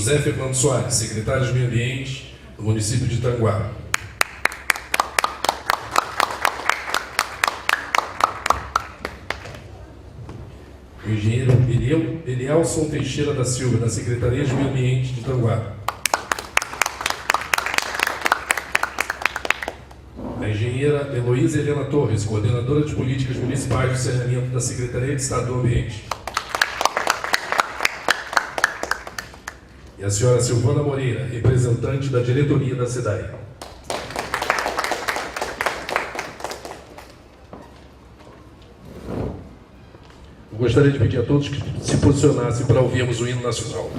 José Fernando Soares, secretário de Meio Ambiente do município de Itanguá. O engenheiro Elielson Teixeira da Silva, da Secretaria de Meio Ambiente de Itanguá. A engenheira Heloísa Helena Torres, coordenadora de políticas municipais do saneamento da Secretaria de Estado do Ambiente. E a senhora Silvana Moreira, representante da diretoria da SEDAI. Eu gostaria de pedir a todos que se posicionassem para ouvirmos o hino nacional.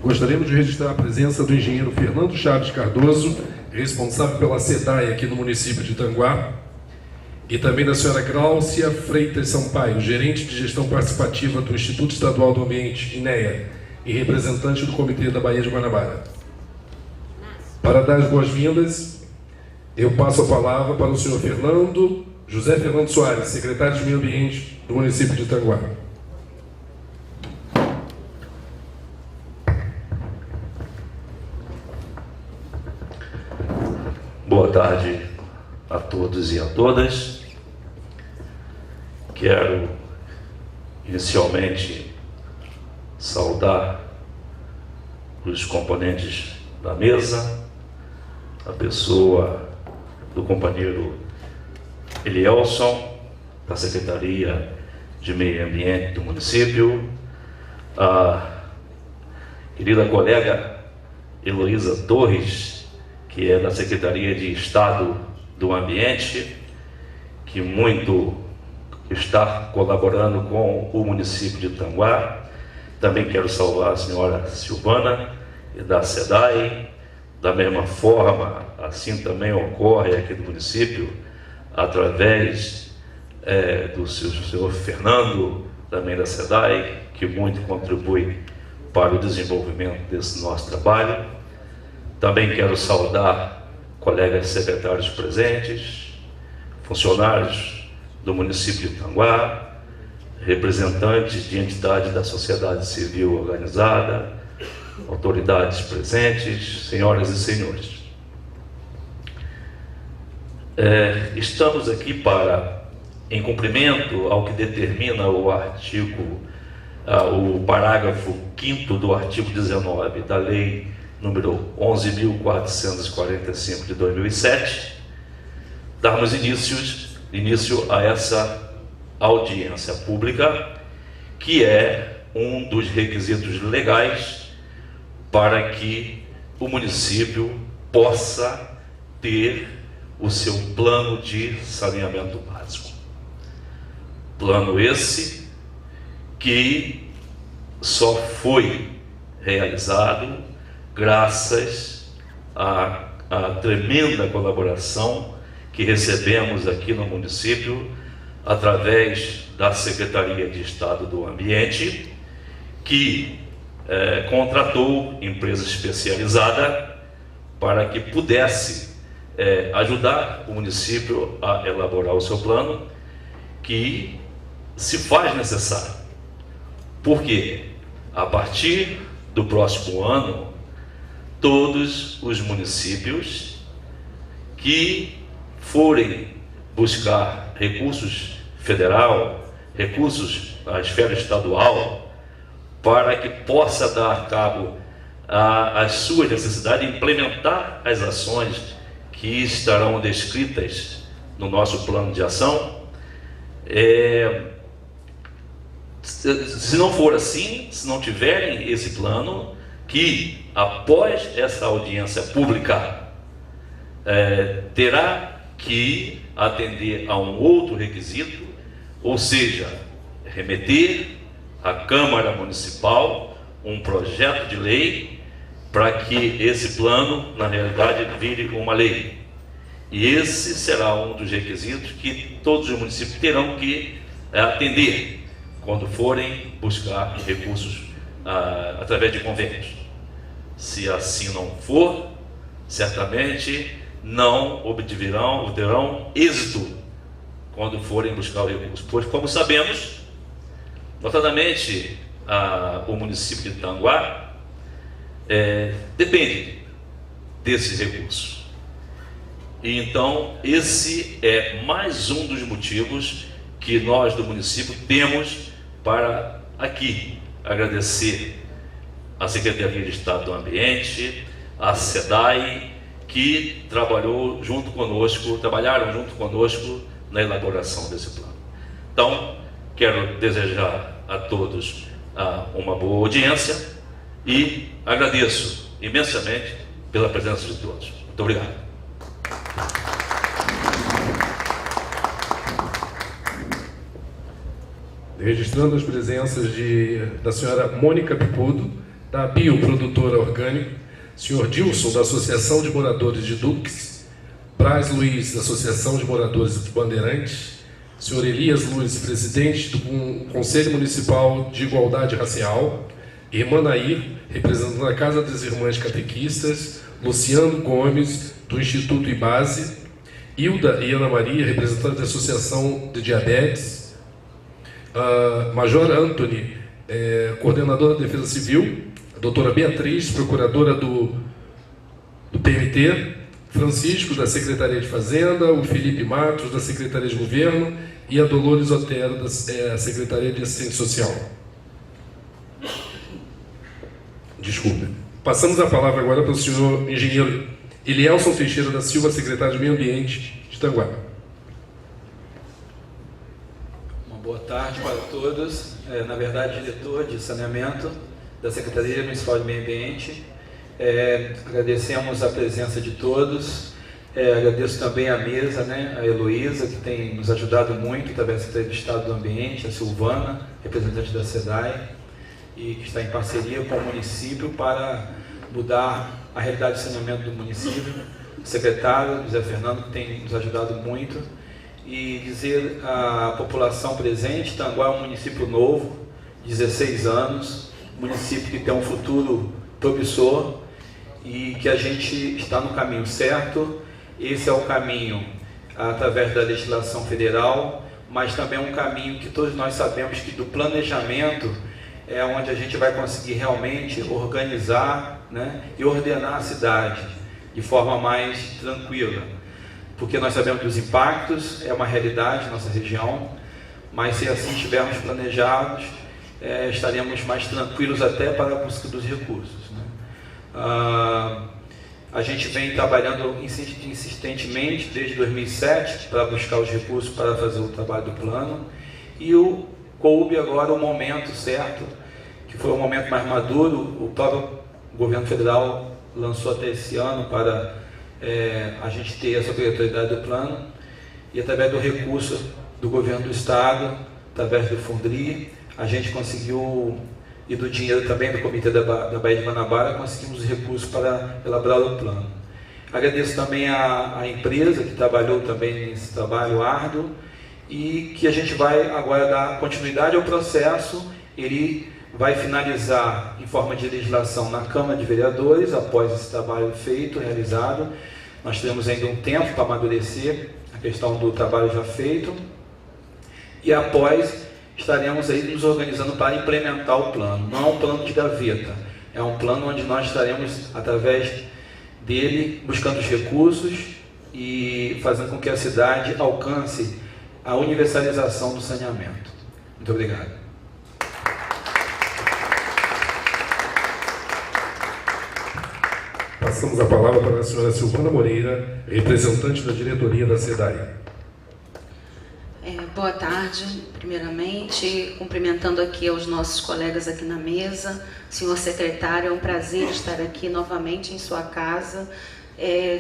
Gostaríamos de registrar a presença do engenheiro Fernando Chaves Cardoso, responsável pela SEDAI aqui no município de Itanguá, e também da senhora Gláucia Freitas Sampaio, gerente de gestão participativa do Instituto Estadual do Ambiente, INEA, e representante do Comitê da Baía de Guanabara. Para dar as boas-vindas, Eu passo a palavra para o senhor José Fernando Soares, secretário de Meio Ambiente do município de Tanguá. Boa tarde a todos e a todas. Quero inicialmente saudar os componentes da mesa, a pessoa do companheiro Elielson, da Secretaria de Meio Ambiente do município, a querida colega Heloísa Torres, que é da Secretaria de Estado do Ambiente, que muito está colaborando com o município de Tanguá. Também quero saudar a senhora Silvana, da SEDAI. Da mesma forma, assim também ocorre aqui no município, através do senhor Fernando, também da SEDAI, que muito contribui para o desenvolvimento desse nosso trabalho. Também quero saudar colegas secretários presentes, funcionários do município de Tanguá, representantes de entidades da sociedade civil organizada, autoridades presentes, senhoras e senhores. Estamos aqui para, em cumprimento ao que determina o parágrafo 5º do artigo 19 da Lei número 11.445 de 2007, darmos início a essa audiência pública, que é um dos requisitos legais para que o município possa ter o seu plano de saneamento básico. Plano esse que só foi realizado graças à tremenda colaboração que recebemos aqui no município, através da Secretaria de Estado do Ambiente, que contratou empresa especializada para que pudesse ajudar o município a elaborar o seu plano, que se faz necessário. Porque, a partir do próximo ano, todos os municípios que forem buscar recursos federal, recursos na esfera estadual, para que possa dar cabo às suas necessidades, implementar as ações que estarão descritas no nosso plano de ação. Se não for assim, se não tiverem esse plano, que após essa audiência pública terá que atender a um outro requisito, ou seja, remeter à Câmara Municipal um projeto de lei para que esse plano, na realidade, vire uma lei. E esse será um dos requisitos que todos os municípios terão que atender quando forem buscar recursos através de convênios. Se assim não for, certamente não obterão êxito quando forem buscar o recurso. Pois, como sabemos, notadamente o município de Tanguá depende desses recursos. E então, esse é mais um dos motivos que nós do município temos para aqui agradecer à Secretaria de Estado do Ambiente, à SEDAI, que trabalharam junto conosco na elaboração desse plano. Então, quero desejar a todos uma boa audiência e agradeço imensamente pela presença de todos. Muito obrigado. Registrando as presenças da senhora Mônica Pipudo, da Bioprodutora Orgânico, senhor Dilson, da Associação de Moradores de Duques, Braz Luiz, da Associação de Moradores de Bandeirantes, senhor Elias Luiz, presidente do Conselho Municipal de Igualdade Racial, irmã Nair, representando a Casa das Irmãs Catequistas, Luciano Gomes, do Instituto IBASE, Hilda e Ana Maria, representantes da Associação de Diabetes, Major Anthony, coordenadora da Defesa Civil, a doutora Beatriz, procuradora do PMT, Francisco, da Secretaria de Fazenda, o Felipe Matos, da Secretaria de Governo, e a Dolores Otero, da Secretaria de Assistência Social. Desculpe. Passamos a palavra agora para o senhor engenheiro Elielson Teixeira da Silva, secretário de Meio Ambiente de Tanguá. Uma boa tarde para todos. Na verdade, diretor de saneamento da Secretaria Municipal de Meio Ambiente. Agradecemos a presença de todos. Agradeço também a mesa, né, a Heloísa, que tem nos ajudado muito, através da Secretaria de Estado do Ambiente, a Silvana, representante da SEDAI, e que está em parceria com o município para mudar a realidade de saneamento do município. O secretário, José Fernando, que tem nos ajudado muito. E dizer à população presente, Tanguá é um município novo, 16 anos, município que tem um futuro promissor e que a gente está no caminho certo. Esse é o caminho através da legislação federal, mas também é um caminho que todos nós sabemos que do planejamento é onde a gente vai conseguir realmente organizar, né, e ordenar a cidade de forma mais tranquila. Porque nós sabemos dos impactos, é uma realidade na nossa região, mas se assim estivermos planejados, estaremos mais tranquilos até para a busca dos recursos, né? A gente vem trabalhando insistentemente desde 2007 para buscar os recursos para fazer o trabalho do plano, e coube agora o momento certo, que foi o momento mais maduro. O próprio governo federal lançou até esse ano para a gente ter essa obrigatoriedade do plano, e através do recurso do governo do estado, através do Fundri, a gente conseguiu, e do dinheiro também do Comitê da Baía de Guanabara, conseguimos recursos para elaborar o plano. Agradeço também a empresa que trabalhou também nesse trabalho árduo, e que a gente vai agora dar continuidade ao processo. Ele vai finalizar em forma de legislação na Câmara de Vereadores, após esse trabalho feito, realizado. Nós teremos ainda um tempo para amadurecer a questão do trabalho já feito, e após estaremos aí nos organizando para implementar o plano. Não é um plano de gaveta, é um plano onde nós estaremos, através dele, buscando os recursos e fazendo com que a cidade alcance a universalização do saneamento. Muito obrigado. Passamos a palavra para a senhora Silvana Moreira, representante da diretoria da SEDAI. Boa tarde, primeiramente, cumprimentando aqui aos nossos colegas aqui na mesa. Senhor secretário, é um prazer estar aqui novamente em sua casa,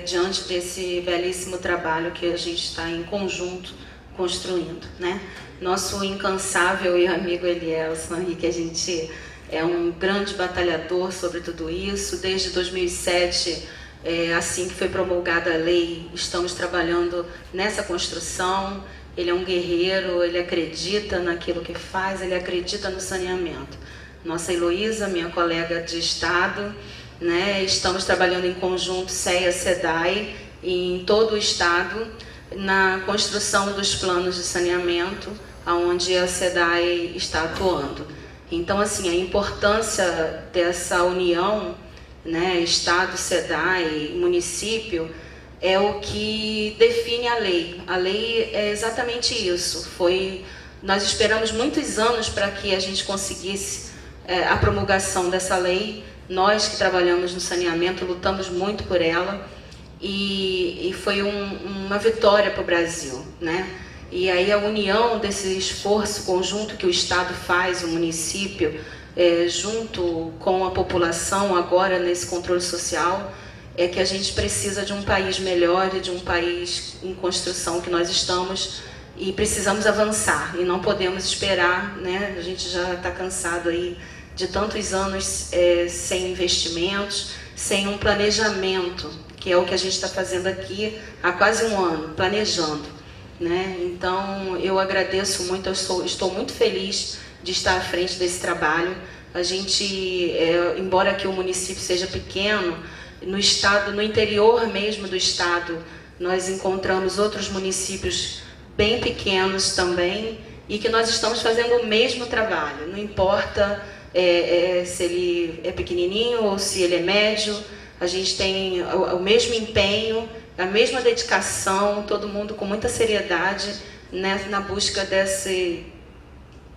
diante desse belíssimo trabalho que a gente está em conjunto construindo, né? Nosso incansável e amigo Elielson, que a gente é um grande batalhador sobre tudo isso. Desde 2007, assim que foi promulgada a lei, estamos trabalhando nessa construção. Ele é um guerreiro, ele acredita naquilo que faz, ele acredita no saneamento. Nossa Heloísa, minha colega de estado, né, estamos trabalhando em conjunto, SEA, SEDAI, em todo o estado, na construção dos planos de saneamento, onde a SEDAI está atuando. Então, assim, a importância dessa união, né, Estado, SEDAI, município, é o que define a lei. A lei é exatamente isso. Nós esperamos muitos anos para que a gente conseguisse a promulgação dessa lei. Nós que trabalhamos no saneamento lutamos muito por ela, e foi uma vitória para o Brasil, né? E aí a união desse esforço conjunto que o Estado faz, o município, junto com a população agora nesse controle social, é que a gente precisa de um país melhor e de um país em construção que nós estamos, e precisamos avançar e não podemos esperar, né? A gente já está cansado aí de tantos anos sem investimentos, sem um planejamento, que é o que a gente está fazendo aqui há quase um ano, planejando, né? Então eu agradeço muito, estou muito feliz de estar à frente desse trabalho. A gente, embora que o município seja pequeno, no estado, no interior mesmo do estado, nós encontramos outros municípios bem pequenos também e que nós estamos fazendo o mesmo trabalho, não importa se ele é pequenininho ou se ele é médio, a gente tem o mesmo empenho, a mesma dedicação, todo mundo com muita seriedade, né, na busca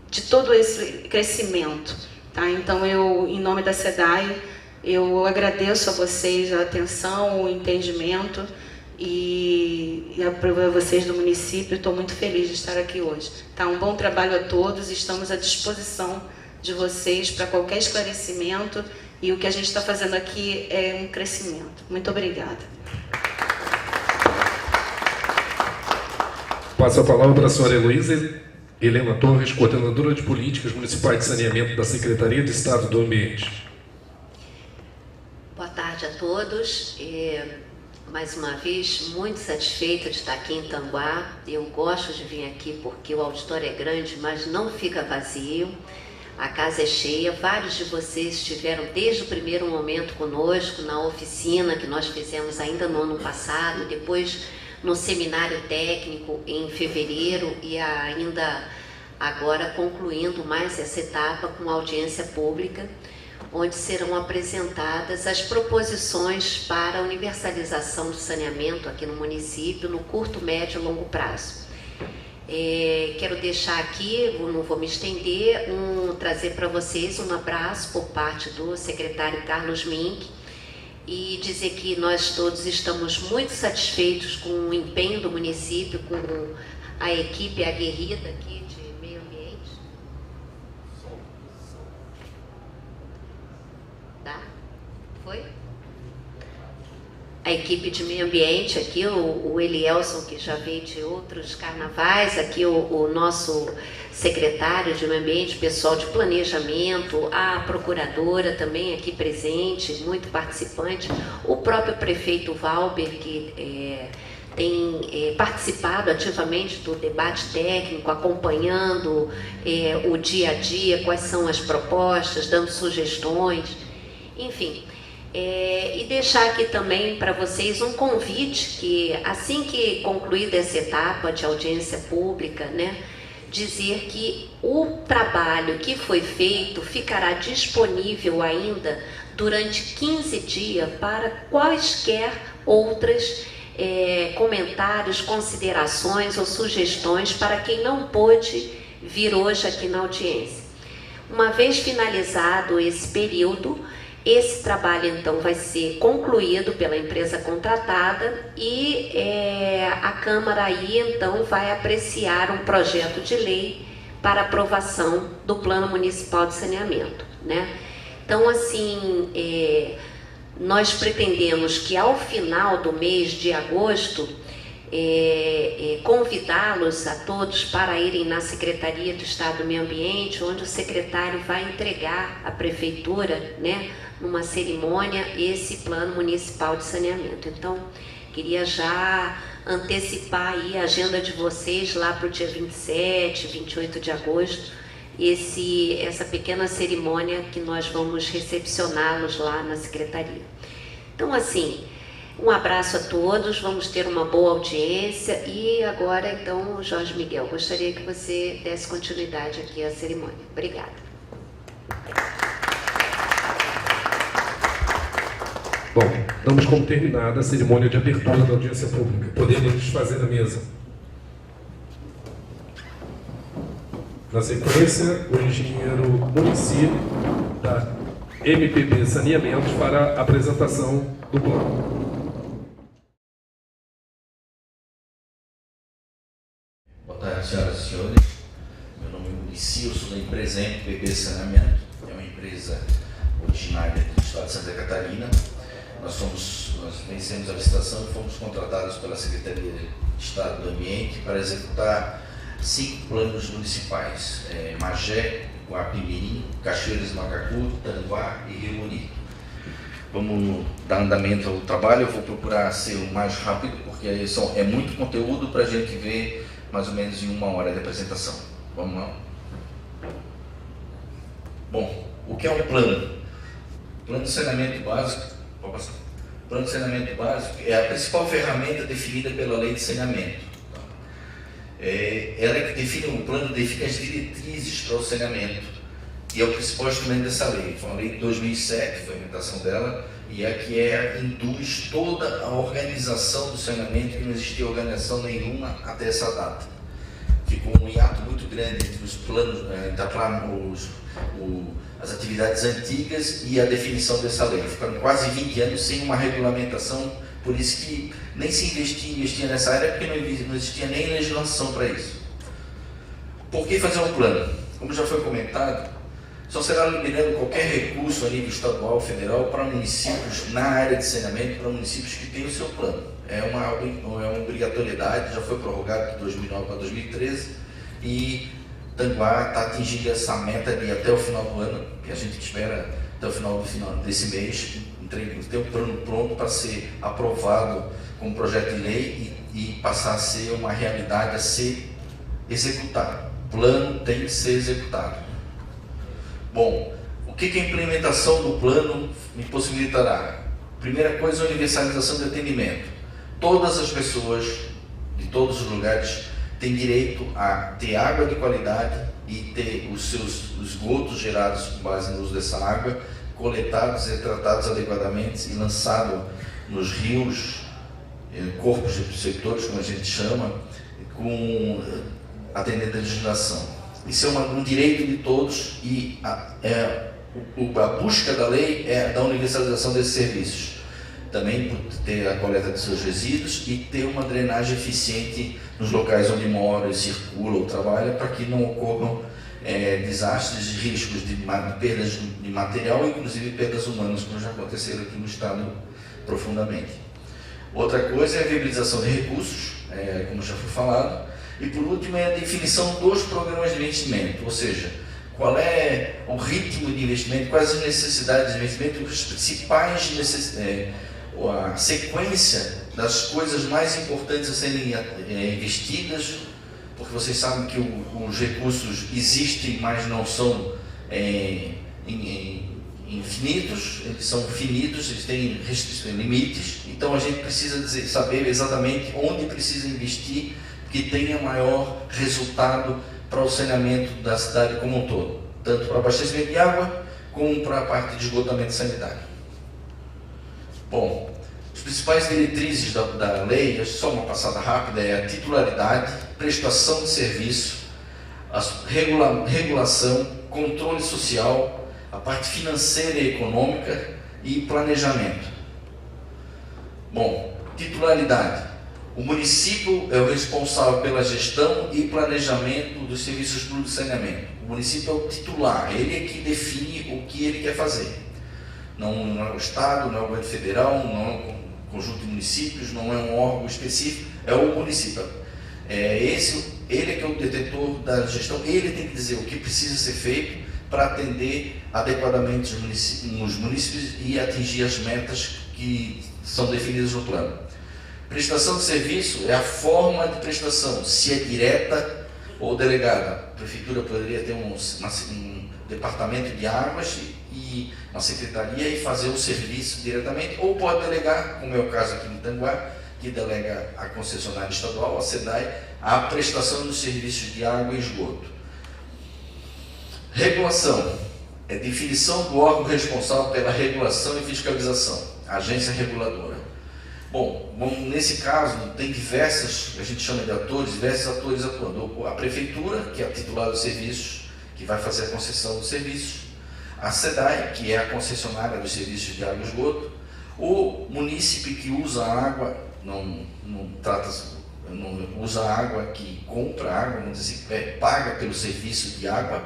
de todo esse crescimento. Tá? Então, eu, em nome da SEDAI, eu agradeço a vocês a atenção, o entendimento e a vocês do município. Estou muito feliz de estar aqui hoje. Tá? Um bom trabalho a todos, estamos à disposição de vocês para qualquer esclarecimento e o que a gente está fazendo aqui é um crescimento. Muito obrigada. Passo a palavra para a senhora Heloísa Helena Torres, coordenadora de políticas municipais de saneamento da Secretaria de Estado do Ambiente. Boa tarde a todos. Mais uma vez, muito satisfeita de estar aqui em Tanguá. Eu gosto de vir aqui porque o auditório é grande, mas não fica vazio. A casa é cheia. Vários de vocês estiveram desde o primeiro momento conosco na oficina que nós fizemos ainda no ano passado, depois no seminário técnico em fevereiro e ainda agora concluindo mais essa etapa com audiência pública, onde serão apresentadas as proposições para a universalização do saneamento aqui no município no curto, médio e longo prazo. Quero deixar aqui, não vou me estender, trazer para vocês um abraço por parte do secretário Carlos Mink e dizer que nós todos estamos muito satisfeitos com o empenho do município, com a equipe aguerrida aqui de meio ambiente. Tá? Foi? A equipe de meio ambiente aqui, o Elielson, que já veio de outros carnavais, aqui o nosso secretário de meio ambiente, pessoal de planejamento, a procuradora também aqui presente, muito participante, o próprio prefeito Valber, que tem participado ativamente do debate técnico, acompanhando o dia a dia, quais são as propostas, dando sugestões, enfim. E deixar aqui também para vocês um convite que, assim que concluída essa etapa de audiência pública, né, dizer que o trabalho que foi feito ficará disponível ainda durante 15 dias para quaisquer outras comentários, considerações ou sugestões para quem não pôde vir hoje aqui na audiência. Uma vez finalizado esse período, esse trabalho, então, vai ser concluído pela empresa contratada e a Câmara aí, então, vai apreciar um projeto de lei para aprovação do Plano Municipal de Saneamento, né? Então, assim, nós pretendemos que ao final do mês de agosto, convidá-los a todos para irem na Secretaria do Estado do Meio Ambiente, onde o secretário vai entregar à Prefeitura, né, numa cerimônia, esse Plano Municipal de Saneamento. Então, queria já antecipar aí a agenda de vocês lá para o dia 27, 28 de agosto, essa pequena cerimônia que nós vamos recepcioná-los lá na Secretaria. Então, assim, um abraço a todos, vamos ter uma boa audiência e agora, então, Jorge Miguel, gostaria que você desse continuidade aqui à cerimônia. Obrigada. Bom, damos como terminada a cerimônia de abertura da audiência pública. Podemos desfazer a mesa. Na sequência, o engenheiro município da MPB Saneamento fará a apresentação do plano. Boa tarde, senhoras e senhores. Meu nome é Muricy, eu sou da empresa MPB Saneamento, é uma empresa originária do estado de Santa Catarina. Nós vencemos a licitação e fomos contratados pela Secretaria de Estado do Ambiente para executar 5 planos municipais: Magé, Guapimirim, Cachoeiras do Macacu, Tanguá e Rio Bonito. Vamos dar andamento ao trabalho. Eu vou procurar ser o mais rápido, porque aí é muito conteúdo para a gente ver mais ou menos em 1 hora de apresentação. Vamos lá? Bom, o que é um plano? Plano de saneamento básico. Pode passar. O plano de saneamento básico é a principal ferramenta definida pela lei de saneamento. Ela é que define, o plano define as diretrizes para o saneamento e é o principal instrumento dessa lei. Foi uma lei de 2007, foi a implementação dela, e é que induz toda a organização do saneamento, que não existia organização nenhuma até essa data. Ficou um hiato muito grande entre os planos, as atividades antigas e a definição dessa lei. Ficaram quase 20 anos sem uma regulamentação, por isso que nem se investia nessa área, porque não existia nem legislação para isso. Por que fazer um plano? Como já foi comentado, só será liberado qualquer recurso a nível estadual ou federal para municípios na área de saneamento, para municípios que têm o seu plano. É uma obrigatoriedade, já foi prorrogado de 2009 para 2013 e Tanguá está atingindo essa meta de até o final do ano, que a gente espera até o final desse mês, ter um plano pronto para ser aprovado como projeto de lei e passar a ser uma realidade a ser executado. O plano tem que ser executado. Bom, o que a implementação do plano me possibilitará? Primeira coisa, a universalização do atendimento. Todas as pessoas de todos os lugares têm direito a ter água de qualidade e ter os seus esgotos gerados com base no uso dessa água, coletados e tratados adequadamente e lançados nos rios, corpos de receptores, como a gente chama, atendendo a legislação. Isso é um direito de todos e a busca da lei é da universalização desses serviços. Também por ter a coleta de seus resíduos e ter uma drenagem eficiente nos locais onde moram, circulam ou trabalham, para que não ocorram desastres e riscos de perdas de material, inclusive perdas humanas, como já aconteceram aqui no estado profundamente. Outra coisa é a viabilização de recursos, como já foi falado. E por último é a definição dos programas de investimento, ou seja, qual é o ritmo de investimento, quais as necessidades de investimento, os principais a sequência das coisas mais importantes a serem investidas, porque vocês sabem que os recursos existem, mas não são infinitos, eles são finitos, eles têm limites, então a gente precisa saber exatamente onde precisa investir que tenha maior resultado para o saneamento da cidade como um todo, tanto para abastecimento de água, como para a parte de esgotamento sanitário. Bom, as principais diretrizes da lei, só uma passada rápida, é a titularidade, prestação de serviço, a regulação, controle social, a parte financeira e econômica e planejamento. Bom, titularidade. O município é o responsável pela gestão e planejamento dos serviços públicos de saneamento. O município é o titular, ele é que define o que ele quer fazer. Não é o Estado, não é o governo federal, não é um conjunto de municípios, não é um órgão específico, é o município. Ele é que é o detentor da gestão, ele tem que dizer o que precisa ser feito para atender adequadamente os municípios e atingir as metas que são definidas no plano. Prestação de serviço é a forma de prestação, se é direta ou delegada. A prefeitura poderia ter um departamento de águas e uma secretaria e fazer o serviço diretamente, ou pode delegar, como é o caso aqui no Tanguá, que delega à concessionária estadual, a SEDAI, a prestação dos serviços de água e esgoto. Regulação é definição do órgão responsável pela regulação e fiscalização, a agência reguladora. Bom, nesse caso tem diversos, a gente chama de atores, diversos atores atuando. A prefeitura, que é a titular dos serviços, que vai fazer a concessão dos serviços, a SEDAI, que é a concessionária dos serviços de água e esgoto, o munícipe que usa a água, não usa a água, que compra água, vamos dizer assim, paga pelo serviço de água,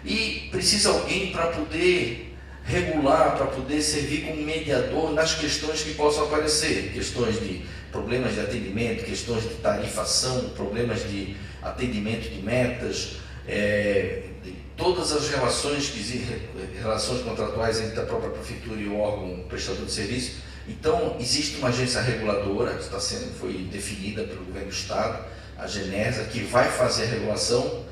e precisa alguém para poder regular, para poder servir como mediador nas questões que possam aparecer, questões de problemas de atendimento, questões de tarifação, problemas de atendimento de metas, todas as relações contratuais entre a própria prefeitura e o órgão prestador de serviço. Então, existe uma agência reguladora, que foi definida pelo governo do Estado, a Genesa, que vai fazer a regulação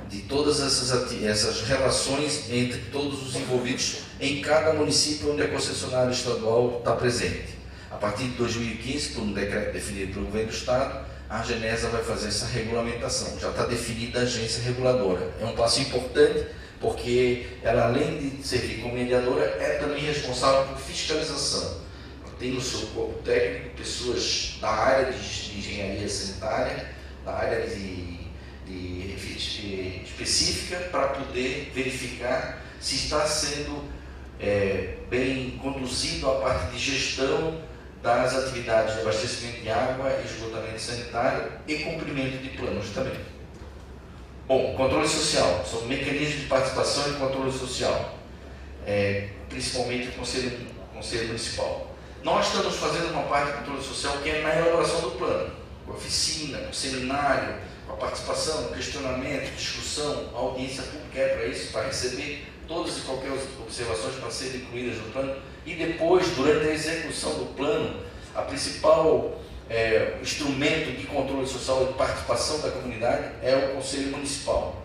de todas essas relações entre todos os envolvidos em cada município onde a concessionária estadual está presente. A partir de 2015, por um decreto definido pelo governo do Estado, a AGENESA vai fazer essa regulamentação. Já está definida a agência reguladora. É um passo importante, porque ela, além de servir como mediadora, é também responsável por fiscalização. Tem no seu corpo técnico pessoas da área de engenharia sanitária, da área específica, para poder verificar se está sendo bem conduzido a parte de gestão das atividades de abastecimento de água, esgotamento sanitário e cumprimento de planos também. Bom, controle social, são mecanismos de participação e controle social, principalmente o Conselho Municipal. Nós estamos fazendo uma parte de controle social que é na elaboração do plano, com a oficina, com o seminário, com a participação, questionamento, discussão, a audiência pública é para isso, para receber todas e qualquer observações para serem incluídas no plano, e depois, durante a execução do plano, a principal instrumento de controle social e de participação da comunidade é o Conselho Municipal.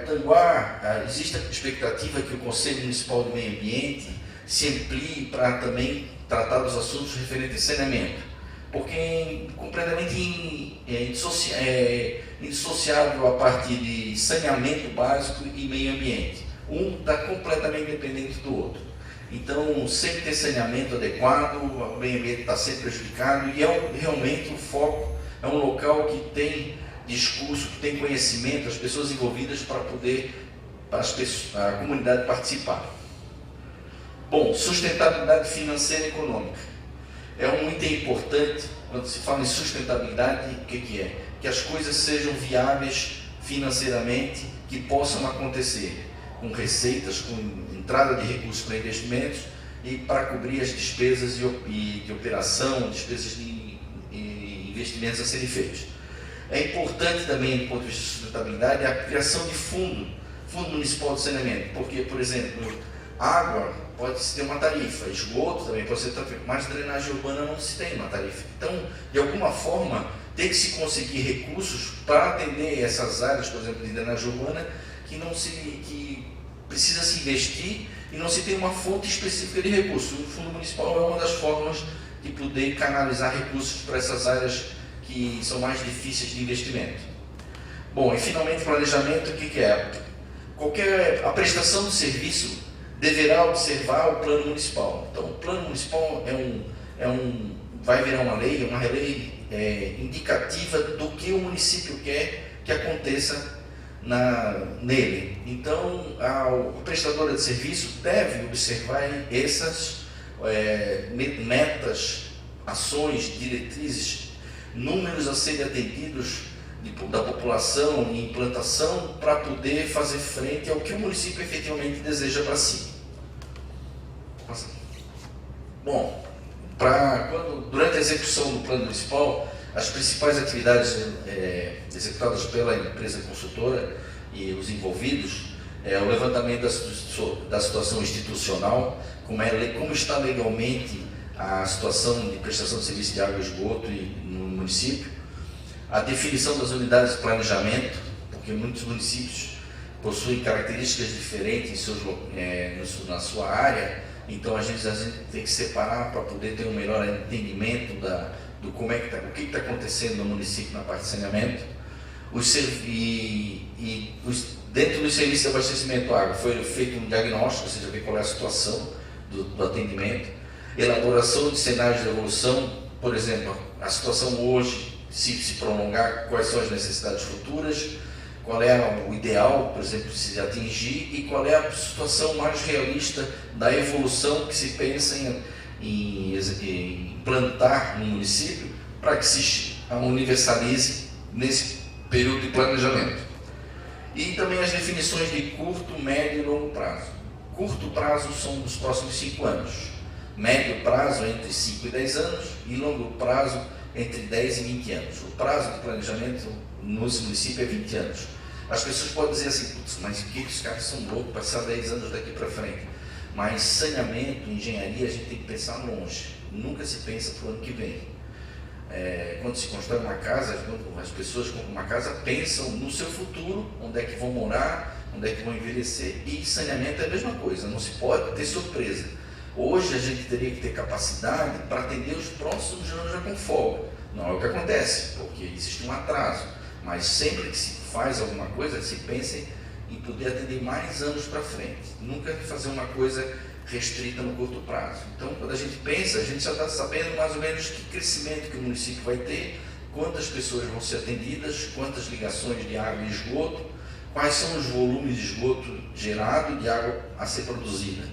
Tanguá, existe a expectativa que o Conselho Municipal do Meio Ambiente se amplie para também tratar dos assuntos referentes a saneamento, porque é completamente indissociável a parte de saneamento básico e meio ambiente. Um está completamente dependente do outro. Então, sempre ter saneamento adequado, o meio ambiente está sempre prejudicado, e realmente o foco é um local que tem discurso, que tem conhecimento, as pessoas envolvidas para poder a comunidade participar. Bom, sustentabilidade financeira e econômica. É um item importante quando se fala em sustentabilidade. O que é? Que as coisas sejam viáveis financeiramente, que possam acontecer com receitas, com entrada de recursos para investimentos e para cobrir as despesas de operação, despesas de investimentos a serem feitos. É importante também, do ponto de vista de sustentabilidade, a criação de fundo municipal de saneamento, porque, por exemplo, água pode-se ter uma tarifa, esgoto também pode ser tarifa, mas drenagem urbana não se tem uma tarifa. Então, de alguma forma, tem que se conseguir recursos para atender essas áreas, por exemplo, de drenagem urbana, que precisa se investir e não se tem uma fonte específica de recursos. O Fundo Municipal é uma das formas de poder canalizar recursos para essas áreas que são mais difíceis de investimento. Bom, e finalmente, planejamento, o que é? A prestação do serviço deverá observar o plano municipal. Então, o plano municipal vai virar uma lei indicativa do que o município quer que aconteça nele. Então, a prestadora de serviço deve observar essas metas, ações, diretrizes, números a serem atendidos da população e implantação para poder fazer frente ao que o município efetivamente deseja para si. Bom, durante a execução do plano municipal, as principais atividades executadas pela empresa consultora e os envolvidos é o levantamento da situação institucional, como está legalmente a situação de prestação de serviço de água e esgoto no município, a definição das unidades de planejamento, porque muitos municípios possuem características diferentes na sua área, então a gente tem que separar para poder ter um melhor entendimento do o que está acontecendo no município na parte de saneamento. Dentro do serviço de abastecimento de água foi feito um diagnóstico, ou seja, ver qual é a situação do atendimento, elaboração de cenários de evolução, por exemplo, a situação hoje, se prolongar, quais são as necessidades futuras, qual é o ideal, por exemplo, se atingir, e qual é a situação mais realista da evolução que se pensa em implantar no município para que se universalize nesse período de planejamento. E também as definições de curto, médio e longo prazo. Curto prazo são dos próximos 5 anos, médio prazo entre 5 e 10 anos e longo prazo entre 10 e 20 anos. O prazo de planejamento no município é 20 anos. As pessoas podem dizer assim, mas o que os caras são loucos, passar 10 anos daqui para frente? Mas saneamento, engenharia, a gente tem que pensar longe. Nunca se pensa para o ano que vem. Quando se constrói uma casa, as pessoas com uma casa pensam no seu futuro, onde é que vão morar, onde é que vão envelhecer. E saneamento é a mesma coisa, não se pode ter surpresa. Hoje a gente teria que ter capacidade para atender os próximos anos já com folga. Não é o que acontece, porque existe um atraso. Mas sempre que se faz alguma coisa, se pensa em poder atender mais anos para frente. Nunca fazer uma coisa restrita no curto prazo. Então, quando a gente pensa, a gente já está sabendo mais ou menos que crescimento que o município vai ter, quantas pessoas vão ser atendidas, quantas ligações de água e esgoto, quais são os volumes de esgoto gerado e de água a ser produzida.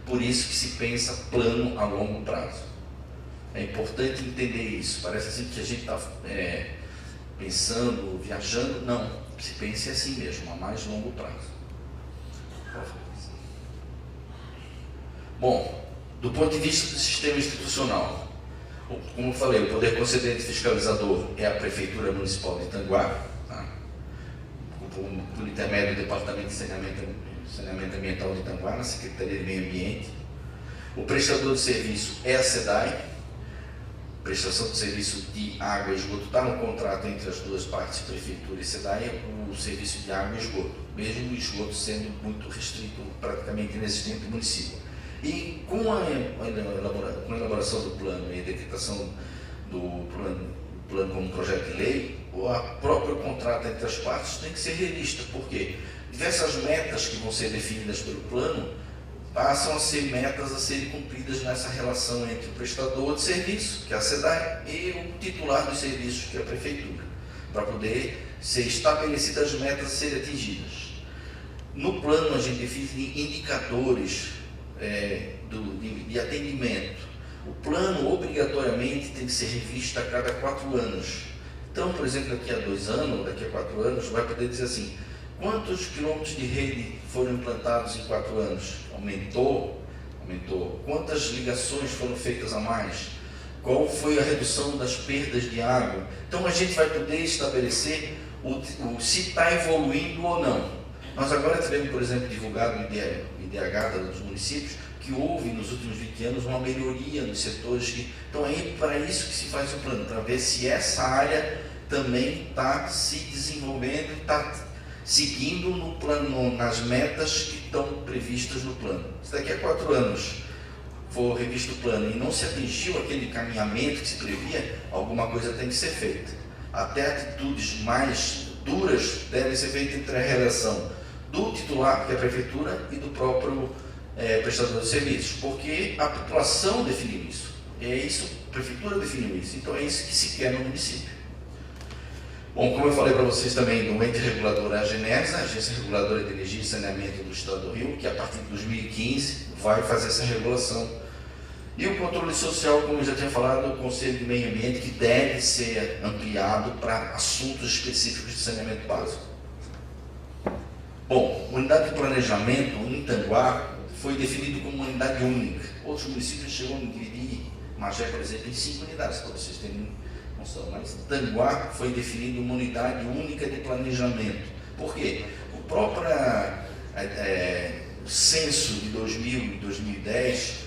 Por isso que se pensa plano a longo prazo. É importante entender isso. Parece assim que a gente está pensando, viajando. Não, se pense assim mesmo, a mais longo prazo. Bom, do ponto de vista do sistema institucional, como eu falei, o poder concedente fiscalizador é a Prefeitura Municipal de Itanguá, tá? Por intermédio do Departamento de Saneamento Ambiental de Itanguá, na Secretaria de Meio Ambiente. O prestador de serviço é a SEDAI. Prestação de serviço de água e esgoto está no contrato entre as duas partes, Prefeitura e SEDAI, o serviço de água e esgoto, mesmo o esgoto sendo muito restrito, praticamente inexistente no município. E com a elaboração do plano e a decretação do plano como projeto de lei, o próprio contrato entre as partes tem que ser revisto, porque diversas metas que vão ser definidas pelo plano passam a ser metas a serem cumpridas nessa relação entre o prestador de serviço, que é a SEDAI, e o titular dos serviços, que é a Prefeitura, para poder ser estabelecidas as metas a serem atingidas. No plano, a gente define indicadores de atendimento. O plano, obrigatoriamente, tem que ser revisto a cada 4 anos. Então, por exemplo, daqui a 2 anos, daqui a 4 anos, vai poder dizer assim, quantos quilômetros de rede foram implantados em 4 anos? Aumentou? Quantas ligações foram feitas a mais? Qual foi a redução das perdas de água? Então a gente vai poder estabelecer se está evoluindo ou não. Nós agora tivemos, por exemplo, divulgado o IDH dos municípios, que houve nos últimos 20 anos uma melhoria nos setores. Então é para isso que se faz o plano, para ver se essa área também está se desenvolvendo, está seguindo no plano, nas metas que estão previstas no plano. Se daqui a 4 anos for revisto o plano e não se atingiu aquele caminhamento que se previa, alguma coisa tem que ser feita. Até atitudes mais duras devem ser feitas entre a relação do titular, que é a Prefeitura, e do próprio prestador de serviços, porque a população definiu isso. É isso, a Prefeitura definiu isso. Então é isso que se quer no município. Bom, como eu falei para vocês também, do ente regulador é a AGENESA, a Agência Reguladora de Energia e Saneamento do Estado do Rio, que a partir de 2015 vai fazer essa regulação. E o controle social, como eu já tinha falado, o Conselho de Meio Ambiente, que deve ser ampliado para assuntos específicos de saneamento básico. Bom, unidade de planejamento em Itanguá foi definido como uma unidade única. Outros municípios chegam a dividir Magé, por exemplo, em 5 unidades, para vocês terem noção. Mas Itanguá foi definido uma unidade única de planejamento. Por quê? O próprio censo de 2000 e 2010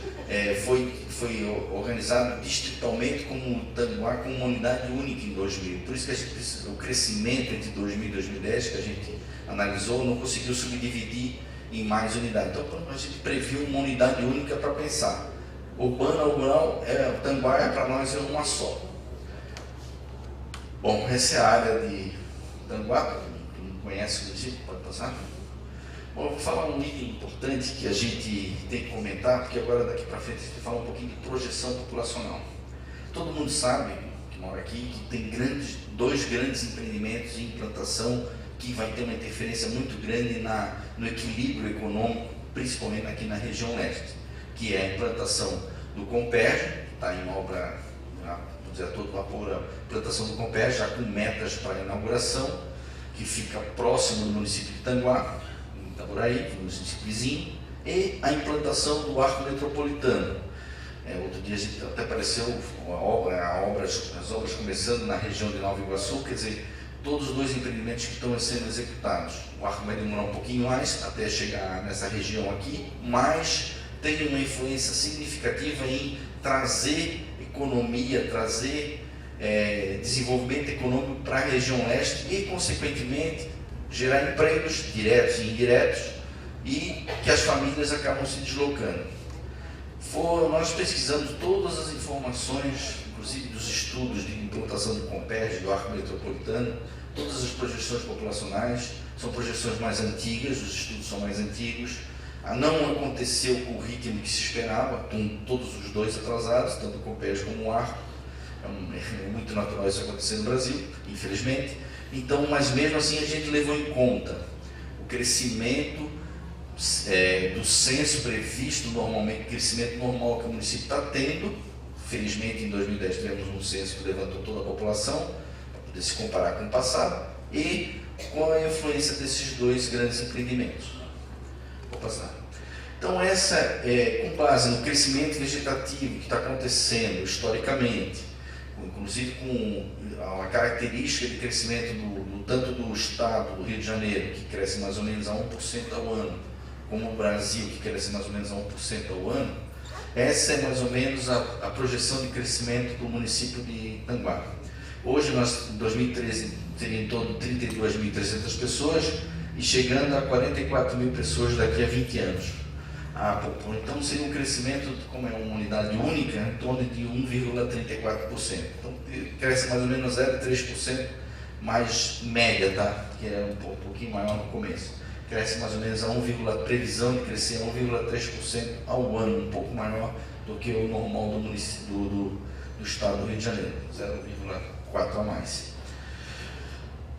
foi organizado distritalmente como Itanguá como uma unidade única em 2000. Por isso que o crescimento entre 2000 e 2010 que a gente analisou não conseguiu subdividir em mais unidades. Então a gente previu uma unidade única para pensar. Urbana, rural, o Itanguá para nós é uma só. Bom, essa é a área de Itanguá, quem não conhece o município, pode passar. Bom, eu vou falar um item importante que a gente tem que comentar, porque agora daqui para frente a gente vai falar um pouquinho de projeção populacional. Todo mundo sabe, que mora aqui, que tem 2 grandes empreendimentos de implantação que vai ter uma interferência muito grande no equilíbrio econômico, principalmente aqui na região leste, que é a implantação do Comperj, que está em obra, vamos dizer, a todo vapor, a implantação do Comperj, já com metas para a inauguração, que fica próximo do município de Itanguá, em Itaboraí, que é um município vizinho, e a implantação do arco metropolitano. Outro dia a gente até apareceu as obras começando na região de Nova Iguaçu, quer dizer, todos os 2 empreendimentos que estão sendo executados. O arco vai demorar um pouquinho mais até chegar nessa região aqui, mas tem uma influência significativa em trazer economia, trazer desenvolvimento econômico para a região leste e, consequentemente, gerar empregos diretos e indiretos e que as famílias acabam se deslocando. Nós pesquisamos todas as informações, inclusive dos estudos de implantação do Compeg, do Arco Metropolitano, todas as projeções populacionais, são projeções mais antigas, os estudos são mais antigos. Não aconteceu com o ritmo que se esperava, com todos os dois atrasados, tanto o Compeg como o Arco. É muito natural isso acontecer no Brasil, infelizmente. Então, mas mesmo assim a gente levou em conta o crescimento do censo previsto normalmente, crescimento normal que o município está tendo. Felizmente, em 2010 tivemos um censo que levantou toda a população, para poder se comparar com o passado, e com a influência desses dois grandes empreendimentos. Vou passar. Então, essa com base no crescimento vegetativo que está acontecendo historicamente, inclusive com a característica de crescimento tanto do estado do Rio de Janeiro, que cresce mais ou menos a 1% ao ano, como o Brasil, que cresce mais ou menos a 1% ao ano, essa é mais ou menos a projeção de crescimento do município de Tanguá. Hoje, nós, em 2013, teria em torno de 32.300 pessoas e chegando a 44 mil pessoas daqui a 20 anos. Então, seria um crescimento, como é uma unidade única, em torno de 1,34%. Então, cresce mais ou menos 0,3% mais média, tá? Que é um pouquinho maior no começo. Cresce mais ou menos previsão de crescer a 1,3% ao ano, um pouco maior do que o normal do município do estado do Rio de Janeiro, 0,4% a mais.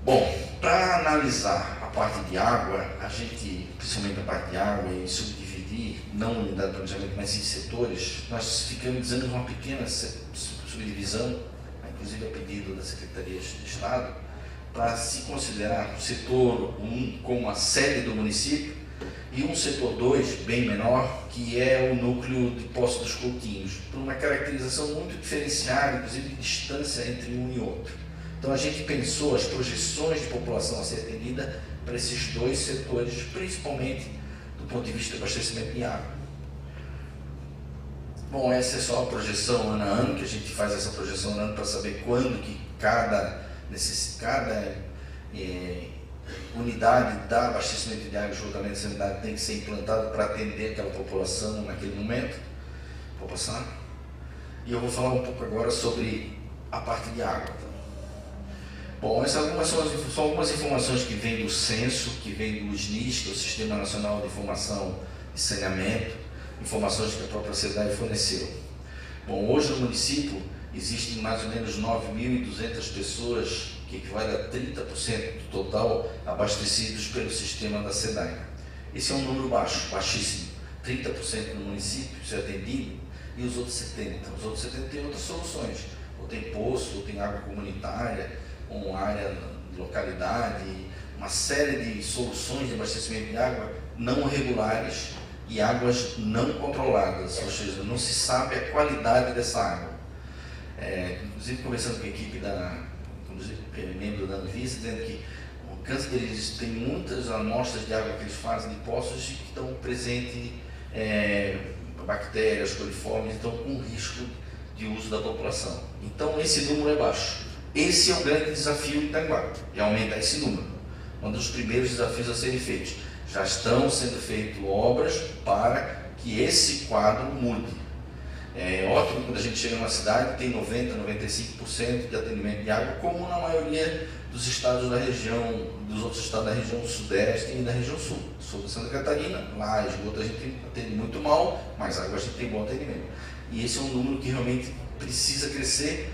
Bom, para analisar a parte de água, a gente, principalmente a parte de água, e subdividir, não unidade de planejamento, mas em setores, nós ficamos dizendo uma pequena subdivisão, inclusive a pedido da Secretaria de Estado, para se considerar o setor 1 como a sede do município e um setor 2, bem menor, que é o núcleo de Poço dos Coutinhos, por uma caracterização muito diferenciada, inclusive de distância entre um e outro. Então a gente pensou as projeções de população a ser atendida para esses dois setores, principalmente do ponto de vista do abastecimento de água. Bom, essa é só a projeção ano a ano, que a gente faz essa projeção ano a ano para saber quando que cada unidade de abastecimento de água e esgotamento sanitário tem que ser implantado para atender aquela população naquele momento. Vou passar. E eu vou falar um pouco agora sobre a parte de água. Bom, essas são algumas informações que vêm do censo, que vêm do SNIS, que é o Sistema Nacional de Informação e Saneamento, informações que a própria SEDAI forneceu. Bom, hoje no município existem mais ou menos 9.200 pessoas, que equivale a 30% do total abastecidos pelo sistema da SEDAI. Esse é um número baixo, baixíssimo. 30% no município se atendido e os outros 70%. Os outros 70% têm outras soluções. Ou tem poço, ou tem água comunitária, ou área de localidade, uma série de soluções de abastecimento de água não regulares e águas não controladas, ou seja, não se sabe a qualidade dessa água. Inclusive, conversando com a equipe membro da Anvisa, dizendo que eles têm muitas amostras de água que eles fazem de poços e que estão presentes bactérias, coliformes, estão com risco de uso da população. Então, esse número é baixo. Esse é o grande desafio em Tanguá, de aumentar esse número. Um dos primeiros desafios a serem feitos. Já estão sendo feitas obras para que esse quadro mude. É ótimo quando a gente chega numa cidade tem 90%, 95% de atendimento de água, como na maioria dos estados da região, dos outros estados da região sudeste e da região sul. Sul de Santa Catarina, lá esgoto a gente atende muito mal, mas água a gente tem bom atendimento. E esse é um número que realmente precisa crescer,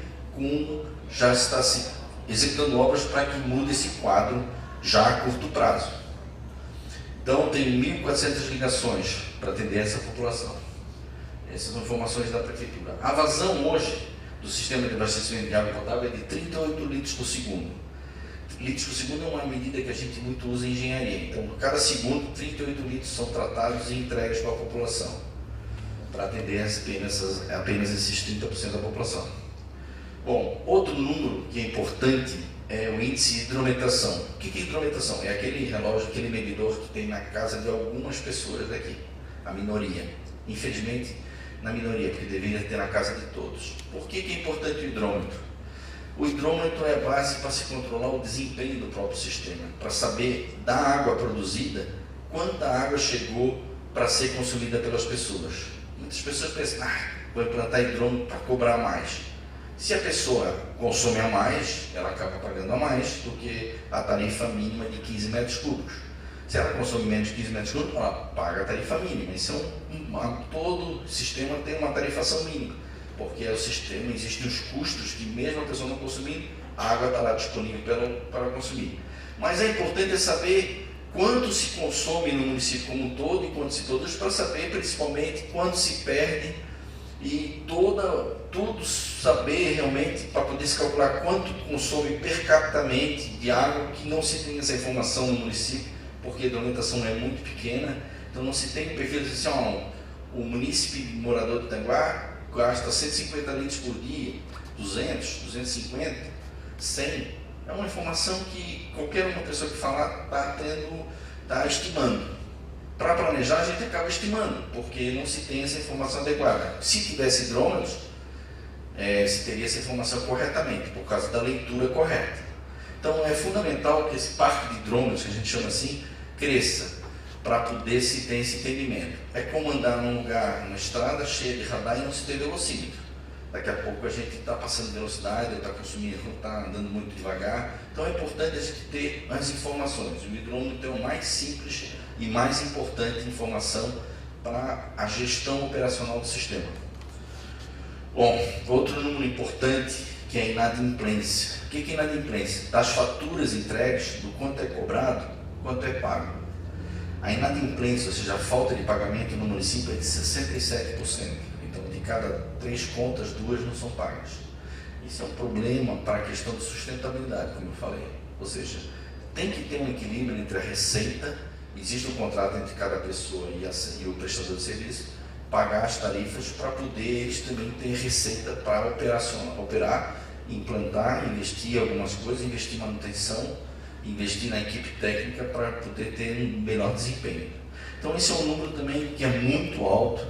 já está se executando obras para que mude esse quadro já a curto prazo. Então, tem 1.400 ligações para atender essa população. Essas são informações da Prefeitura. A vazão hoje do sistema de abastecimento de água potável é de 38 litros por segundo. Litros por segundo é uma medida que a gente muito usa em engenharia. Então, cada segundo, 38 litros são tratados e entregues para a população, para atender apenas esses 30% da população. Bom, outro número que é importante é o índice de hidrometração. O que é hidrometração? É aquele relógio, aquele medidor que tem na casa de algumas pessoas daqui, a minoria. Infelizmente, na minoria, porque deveria ter na casa de todos. Por que é importante o hidrômetro? O hidrômetro é a base para se controlar o desempenho do próprio sistema, para saber da água produzida, quanta água chegou para ser consumida pelas pessoas. Muitas pessoas pensam, vou implantar hidrômetro para cobrar mais. Se a pessoa consome a mais, ela acaba pagando a mais do que a tarifa mínima de 15 metros cúbicos. Se ela consome menos de 15 metros cúbicos, ela paga a tarifa mínima. Isso todo sistema tem uma tarifação mínima, porque o sistema, existem os custos que mesmo a pessoa não consumindo, a água está lá disponível para consumir. Mas é importante saber quanto se consome no município como um todo e quanto se produz, para saber principalmente quanto se perde e tudo saber realmente para poder se calcular quanto consome per capitamente de água, que não se tem essa informação no município, porque a hidrometração é muito pequena, então não se tem perfil de dizer assim, o município morador de Tanguá gasta 150 litros por dia, 200, 250, 100. É uma informação que qualquer uma pessoa que falar está estimando. Para planejar, a gente acaba estimando, porque não se tem essa informação adequada. Se tivesse hidrômetros, se teria essa informação corretamente, por causa da leitura correta. Então, é fundamental que esse parque de hidrômetros, que a gente chama assim, cresça, para poder se ter esse entendimento. É como andar num lugar, numa estrada cheia de radar e não se ter velocímetro. Daqui a pouco a gente está passando velocidade, está consumindo, está andando muito devagar. Então é importante a gente ter as informações. O hidrômetro é o mais simples e mais importante informação para a gestão operacional do sistema. Bom, outro número importante que é a inadimplência. O que é inadimplência? Das faturas entregues, do quanto é cobrado, quanto é pago. A inadimplência, ou seja, a falta de pagamento no município é de 67%. Então, de cada 3 contas, 2 não são pagas. Isso é um problema para a questão de sustentabilidade, como eu falei. Ou seja, tem que ter um equilíbrio entre a receita, existe um contrato entre cada pessoa e o prestador de serviço, pagar as tarifas para poder eles também ter receita para operar, implantar, investir em algumas coisas, investir em manutenção, investir na equipe técnica para poder ter um melhor desempenho. Então esse é um número também que é muito alto.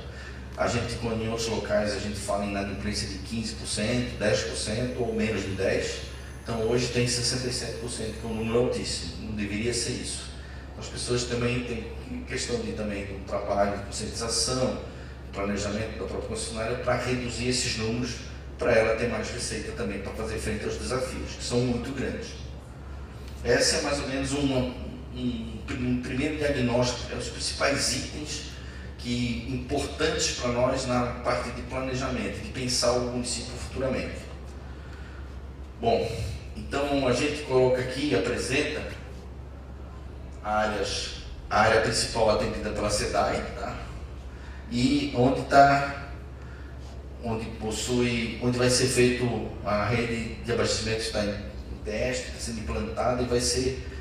A gente, quando em outros locais, a gente fala em inadimplência de 15%, 10% ou menos de 10%. Então hoje tem 67%, que é um número altíssimo, não deveria ser isso. As pessoas também têm questão de trabalho de conscientização, planejamento da própria concessionária para reduzir esses números, para ela ter mais receita também para fazer frente aos desafios, que são muito grandes. Essa é mais ou menos um primeiro diagnóstico, os principais itens importantes para nós na parte de planejamento, de pensar o município futuramente. Bom, então a gente coloca aqui, apresenta a área principal atendida pela SEDAI, tá? E onde vai ser feito a rede de abastecimento, está em teste, está sendo implantada e vai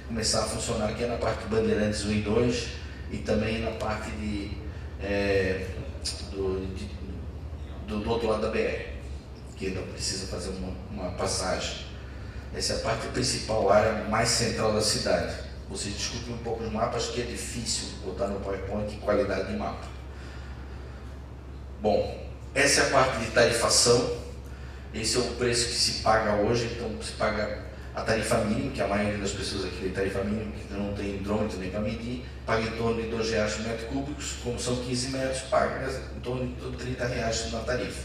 começar a funcionar aqui na parte de Bandeirantes 1 e 2 e também na parte do outro lado da BR, que ainda precisa fazer uma passagem. Essa é a parte principal, a área mais central da cidade. Vocês discutem um pouco os mapas, que é difícil botar no PowerPoint qualidade de mapa. Bom, essa é a parte de tarifação. Esse é o preço que se paga hoje. Então se paga a tarifa mínima, que a maioria das pessoas aqui tem tarifa mínima, que não tem hidrômetro nem para medir, paga em torno de R$2 por metro cúbico. Como são 15 metros, paga em torno de R$30 na tarifa.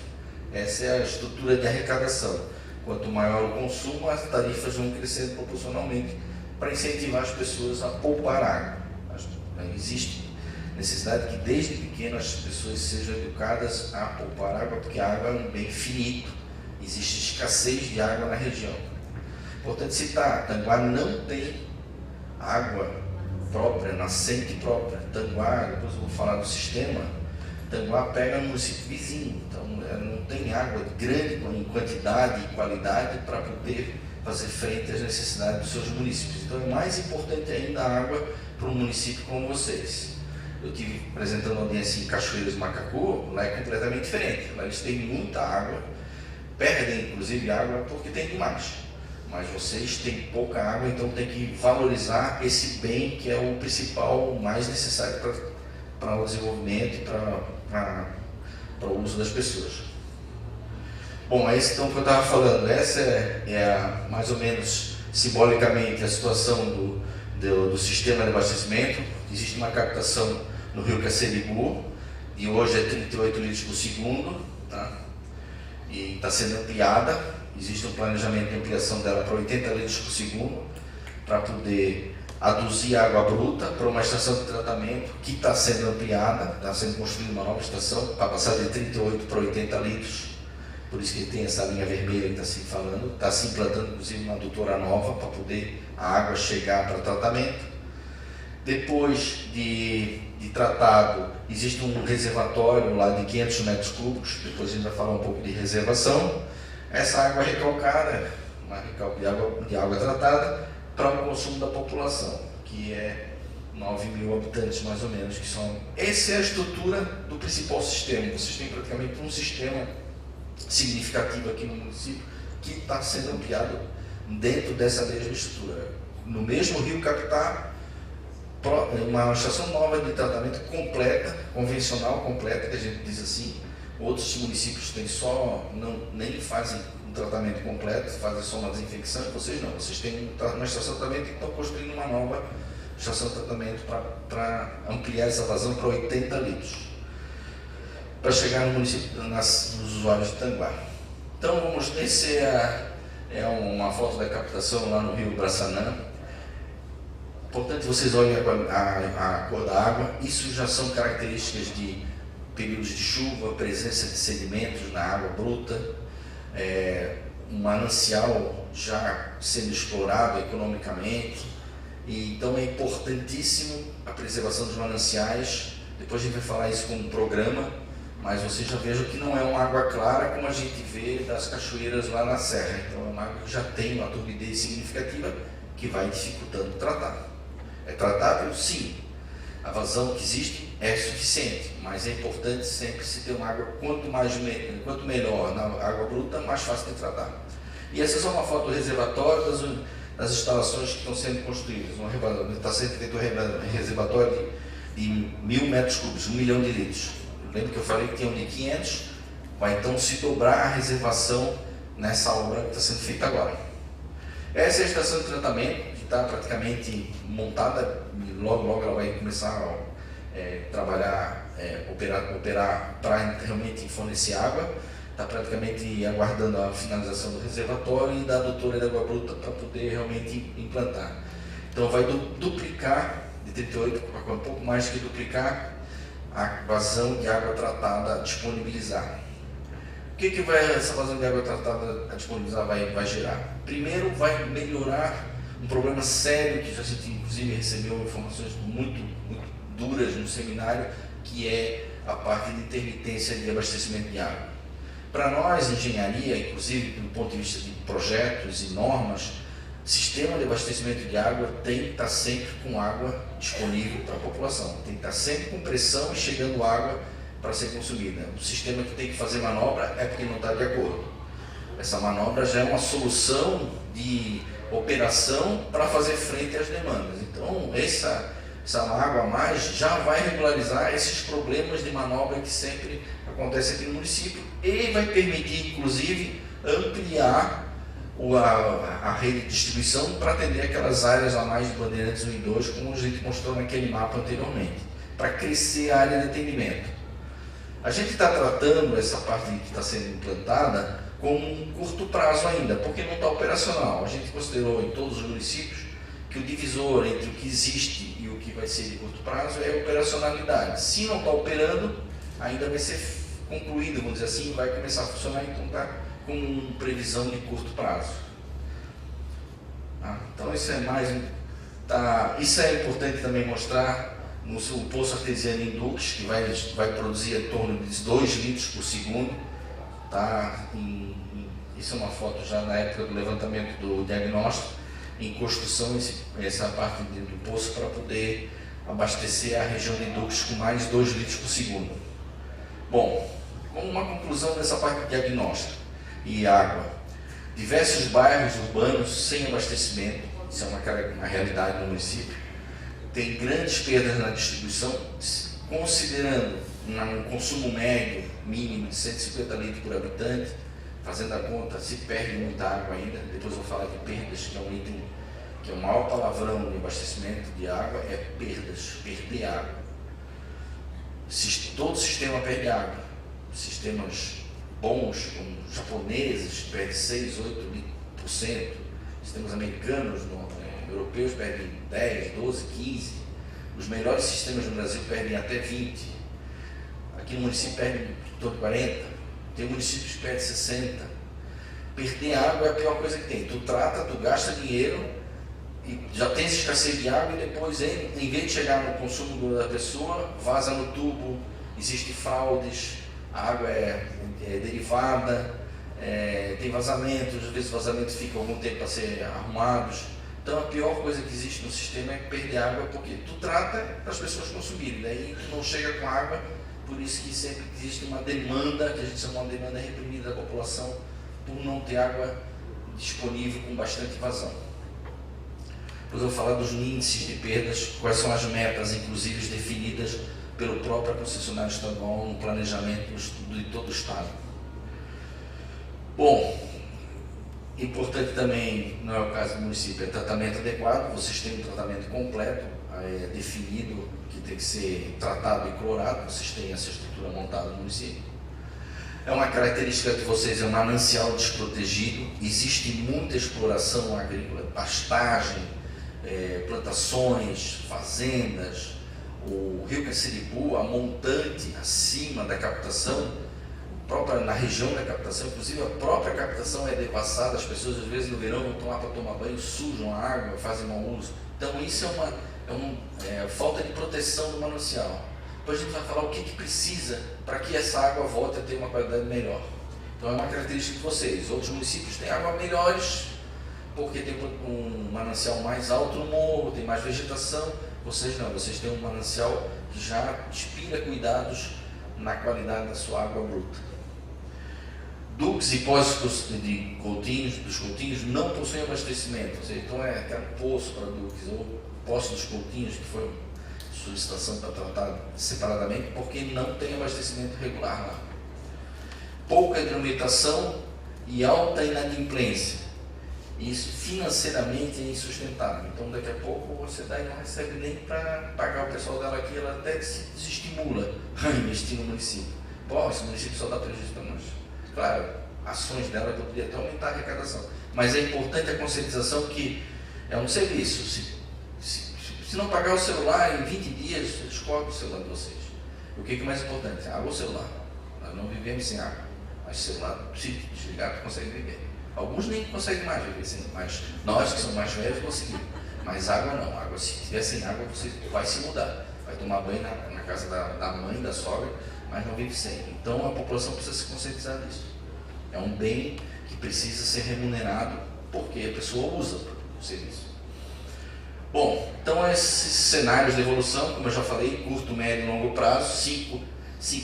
Essa é a estrutura de arrecadação. Quanto maior o consumo, as tarifas vão crescendo proporcionalmente para incentivar as pessoas a poupar água. Existe necessidade que desde pequeno as pessoas sejam educadas a poupar água, porque a água é um bem finito, existe escassez de água na região. Importante citar, Tanguá não tem água própria, nascente própria. Tanguá, depois eu vou falar do sistema, Tanguá pega no município vizinho, então não tem água grande em quantidade e qualidade para poder fazer frente às necessidades dos seus municípios. Então é mais importante ainda a água para um município como vocês. Eu estive apresentando audiência em Cachoeiras do Macacu, lá é completamente diferente. Lá eles têm muita água, perdem inclusive água porque tem demais. Mas vocês têm pouca água, então tem que valorizar esse bem que é o principal, o mais necessário para o desenvolvimento e para o uso das pessoas. Bom, é isso então que eu estava falando. Essa é mais ou menos simbolicamente a situação do sistema de abastecimento. Existe uma captação no rio Caceribu, e hoje é 38 litros por segundo, tá? E está sendo ampliada, existe um planejamento de ampliação dela para 80 litros por segundo, para poder aduzir água bruta para uma estação de tratamento que está sendo ampliada, está sendo construída uma nova estação para passar de 38 para 80 litros, por isso que tem essa linha vermelha que está se falando, está se implantando inclusive uma adutora nova para poder a água chegar para tratamento. Depois de tratado, existe um reservatório lá de 500 metros cúbicos, depois a gente vai falar um pouco de reservação. Essa água recalcada, uma recalque de água tratada, para o consumo da população, que é 9 mil habitantes mais ou menos, que são... Essa é a estrutura do principal sistema. Vocês têm praticamente um sistema significativo aqui no município que está sendo ampliado dentro dessa mesma estrutura. No mesmo Rio Capitá, uma estação nova de tratamento completa, convencional completa, que a gente diz assim. Outros municípios têm só, nem fazem um tratamento completo, fazem só uma desinfecção, e vocês não. Vocês têm uma estação de tratamento e estão construindo uma nova estação de tratamento para ampliar essa vazão para 80 litros, para chegar no município, nos usuários de Tanguá. Então, esse é uma foto da captação lá no Rio Braçanã. Importante vocês olhem a cor da água. Isso já são características de períodos de chuva, presença de sedimentos na água bruta, um manancial já sendo explorado economicamente. E então é importantíssimo a preservação dos mananciais. Depois a gente vai falar isso como um programa, mas vocês já vejam que não é uma água clara como a gente vê das cachoeiras lá na serra. Então é uma água que já tem uma turbidez significativa que vai dificultando tratar. É tratável? Sim. A vazão que existe é suficiente, mas é importante sempre se ter uma água, quanto melhor na água bruta, mais fácil de tratar. E essa é só uma foto do reservatório das instalações que estão sendo construídas. Está sendo feito um reservatório de 1.000 metros cúbicos, 1 milhão de litros. Lembra que eu falei que tinha um de 500? Vai então se dobrar a reservação nessa obra que está sendo feita agora. Essa é a estação de tratamento, que está praticamente montada, logo ela vai começar a trabalhar, operar para realmente fornecer água. Está praticamente aguardando a finalização do reservatório e da adutora de água bruta para poder realmente implantar. Então vai duplicar, de 38 para um pouco mais que duplicar, a vazão de água tratada disponibilizar. O que essa vazão de água tratada a disponibilizar vai gerar? Primeiro, vai melhorar um problema sério, que a gente inclusive recebeu informações muito duras no seminário, que é a parte de intermitência de abastecimento de água. Para nós, engenharia, inclusive do ponto de vista de projetos e normas, sistema de abastecimento de água tem que estar sempre com água disponível para a população, tem que estar sempre com pressão e chegando água para ser consumida. O sistema que tem que fazer manobra é porque não está de acordo. Essa manobra já é uma solução de operação para fazer frente às demandas. Então, essa água a mais já vai regularizar esses problemas de manobra que sempre acontece aqui no município e vai permitir, inclusive, ampliar a rede de distribuição para atender aquelas áreas a mais de Bandeirantes 1 e 2, como a gente mostrou naquele mapa anteriormente, para crescer a área de atendimento. A gente está tratando essa parte que está sendo implantada como um curto prazo ainda, porque não está operacional. A gente considerou em todos os municípios que o divisor entre o que existe e o que vai ser de curto prazo é a operacionalidade. Se não está operando, ainda vai ser concluído, vamos dizer assim, vai começar a funcionar, então está com previsão de curto prazo. Então isso é isso é importante também mostrar no poço artesiano em Dux, que vai produzir em torno de 2 litros por segundo. Isso é uma foto já na época do levantamento do diagnóstico, em construção essa parte do poço para poder abastecer a região de Dux com mais 2 litros por segundo. Bom, como uma conclusão dessa parte de diagnóstico e água, diversos bairros urbanos sem abastecimento, isso é uma realidade no município, tem grandes perdas na distribuição, considerando um consumo médio mínimo de 150 litros por habitante, fazendo a conta, se perde muita água ainda. Depois eu vou falar de perdas, que é um item, que é o maior palavrão de abastecimento de água, é perder água. todo sistema perde água. Sistemas bons, como japoneses, perdem 6, 8%. Sistemas americanos, europeus, perdem 10, 12, 15%. Os melhores sistemas no Brasil perdem até 20%. Aqui no município perdem em torno de 40%. Tem municípios que perdem 60%. Perder água é a pior coisa que tem. Tu trata, tu gasta dinheiro, e já tem essa escassez de água, e depois, em vez de chegar no consumo da pessoa, vaza no tubo, existem fraudes, a água é derivada, tem vazamentos, às vezes os vazamentos ficam algum tempo para ser arrumados. Então a pior coisa que existe no sistema é perder água, porque tu trata para as pessoas consumirem, daí tu não chega com água, por isso que sempre existe uma demanda, que a gente chama de demanda reprimida da população, por não ter água disponível com bastante vazão. Depois eu vou falar dos índices de perdas, quais são as metas, inclusive definidas pelo próprio concessionário estadual no planejamento de todo o estado. Bom, importante também, não é o caso do município, é tratamento adequado. Vocês têm um tratamento completo, definido, que tem que ser tratado e clorado. Vocês têm essa estrutura montada no município. É uma característica de vocês, é um manancial desprotegido. Existe muita exploração agrícola, pastagem, plantações, fazendas. O rio Caciribu, a montante acima da captação, na região da captação, inclusive a própria captação é devassada. As pessoas às vezes no verão vão lá para tomar banho, sujam a água, fazem mau uso. Então isso é uma falta de proteção do manancial. Depois a gente vai falar o que precisa para que essa água volte a ter uma qualidade melhor. Então é uma característica de vocês. Outros municípios têm água melhores, porque tem um manancial mais alto no morro, tem mais vegetação. Vocês não, vocês têm um manancial que já inspira cuidados na qualidade da sua água bruta. Duques e poços dos coutinhos não possuem abastecimento, ou seja, então aquele poço para duques ou poço dos coutinhos, que foi solicitação para tratar separadamente, porque não tem abastecimento regular lá. Pouca hidrometração e alta inadimplência. Isso financeiramente é insustentável. Então daqui a pouco você não recebe nem para pagar o pessoal dela aqui, ela até se desestimula a investir no município. Pô, esse município só dá prejuízo para nós. Claro, ações dela poderiam até aumentar a arrecadação. Mas é importante a conscientização que é um serviço. Se não pagar o celular em 20 dias, eles cortam o celular de vocês. O que é mais importante? Água ou celular? Nós não vivemos sem água. Mas celular, se desligar, tu consegue viver. Alguns nem conseguem mais viver sem, mas nós que somos mais velhos conseguimos. Mas água não. Água, se tiver sem água, você vai se mudar. Vai tomar banho na casa da mãe, da sogra, mas não vive sem. Então a população precisa se conscientizar disso. É um bem que precisa ser remunerado porque a pessoa usa o serviço. Bom, então esses cenários de evolução, como eu já falei, curto, médio e longo prazo, 5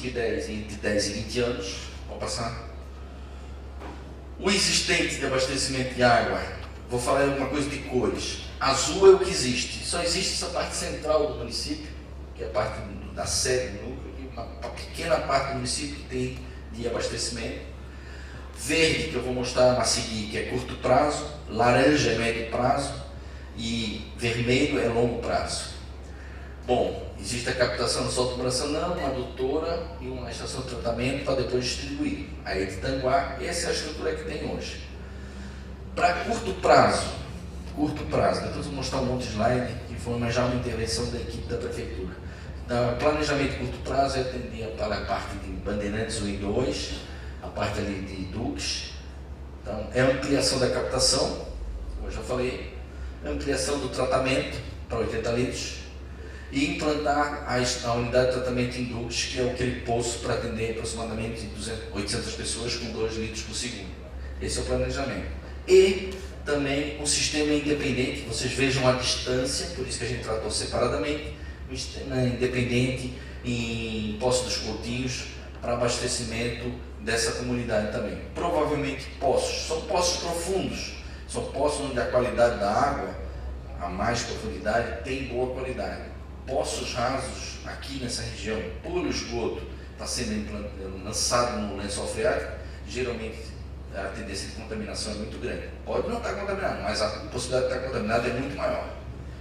e 10, entre 10 e 20 anos, vou passar. O existente de abastecimento de água, vou falar alguma coisa de cores. Azul é o que existe, só existe essa parte central do município, que é a parte da sede do núcleo, e uma pequena parte do município que tem de abastecimento. Verde, que eu vou mostrar a seguir, que é curto prazo, laranja é médio prazo, e vermelho é longo prazo. Bom, existe a captação do Salto Braçanã, uma adutora e uma estação de tratamento para depois distribuir. Aí de Tanguá, essa é a estrutura que tem hoje. Para curto prazo, depois eu vou mostrar um monte de slide que foi já uma intervenção da equipe da prefeitura. Então, planejamento curto prazo é atender para a parte de Bandeirantes 1 e 2, a parte ali de Duques. Então, é a ampliação da captação, como eu já falei, ampliação do tratamento para 80 litros e implantar a unidade de tratamento em Duques, que é aquele poço para atender aproximadamente 800 pessoas com 2 litros por segundo. Esse é o planejamento. E também um sistema independente, vocês vejam a distância, por isso que a gente tratou separadamente, um sistema independente em Poço dos Coutinhos para abastecimento dessa comunidade também. Provavelmente poços, são poços profundos, são poços onde a qualidade da água, a mais profundidade, tem boa qualidade. Poços rasos aqui nessa região, puro esgoto, está sendo lançado no lençol freático, geralmente a tendência de contaminação é muito grande. Pode não estar contaminado, mas a possibilidade de estar contaminado é muito maior.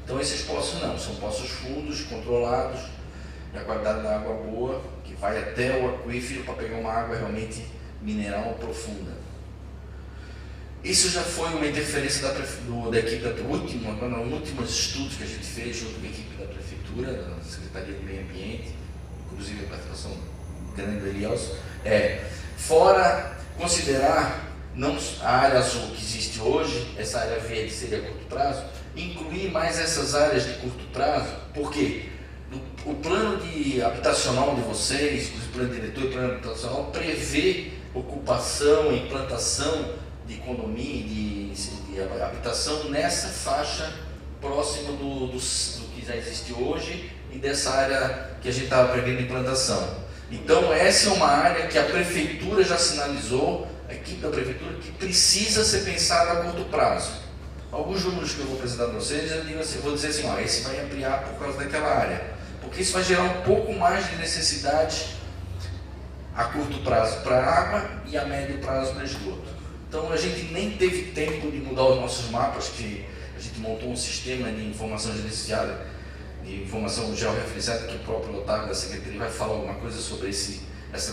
Então esses poços não, são poços fundos, controlados, e a qualidade da água boa, que vai até o aquífero para pegar uma água realmente mineral profunda. Isso já foi uma interferência da equipe últimos estudos que a gente fez junto com a equipe da Prefeitura, da Secretaria do Meio Ambiente, inclusive a participação grande do Elielson, fora considerar não a área azul que existe hoje, essa área verde seria a curto prazo, incluir mais essas áreas de curto prazo, porque o plano habitacional de vocês, o plano diretor e o plano habitacional prevê ocupação, implantação de economia, de habitação nessa faixa próxima do que já existe hoje e dessa área que a gente estava prevendo implantação. Então essa é uma área que a Prefeitura já sinalizou, a equipe da Prefeitura, que precisa ser pensada a curto prazo. Alguns números que eu vou apresentar para vocês, eu vou dizer assim, esse vai ampliar por causa daquela área, porque isso vai gerar um pouco mais de necessidade a curto prazo para água e a médio prazo para esgoto. Então a gente nem teve tempo de mudar os nossos mapas, que a gente montou um sistema de informação gerenciada, de informação georreferenciada, que o próprio Otávio da Secretaria vai falar alguma coisa sobre essa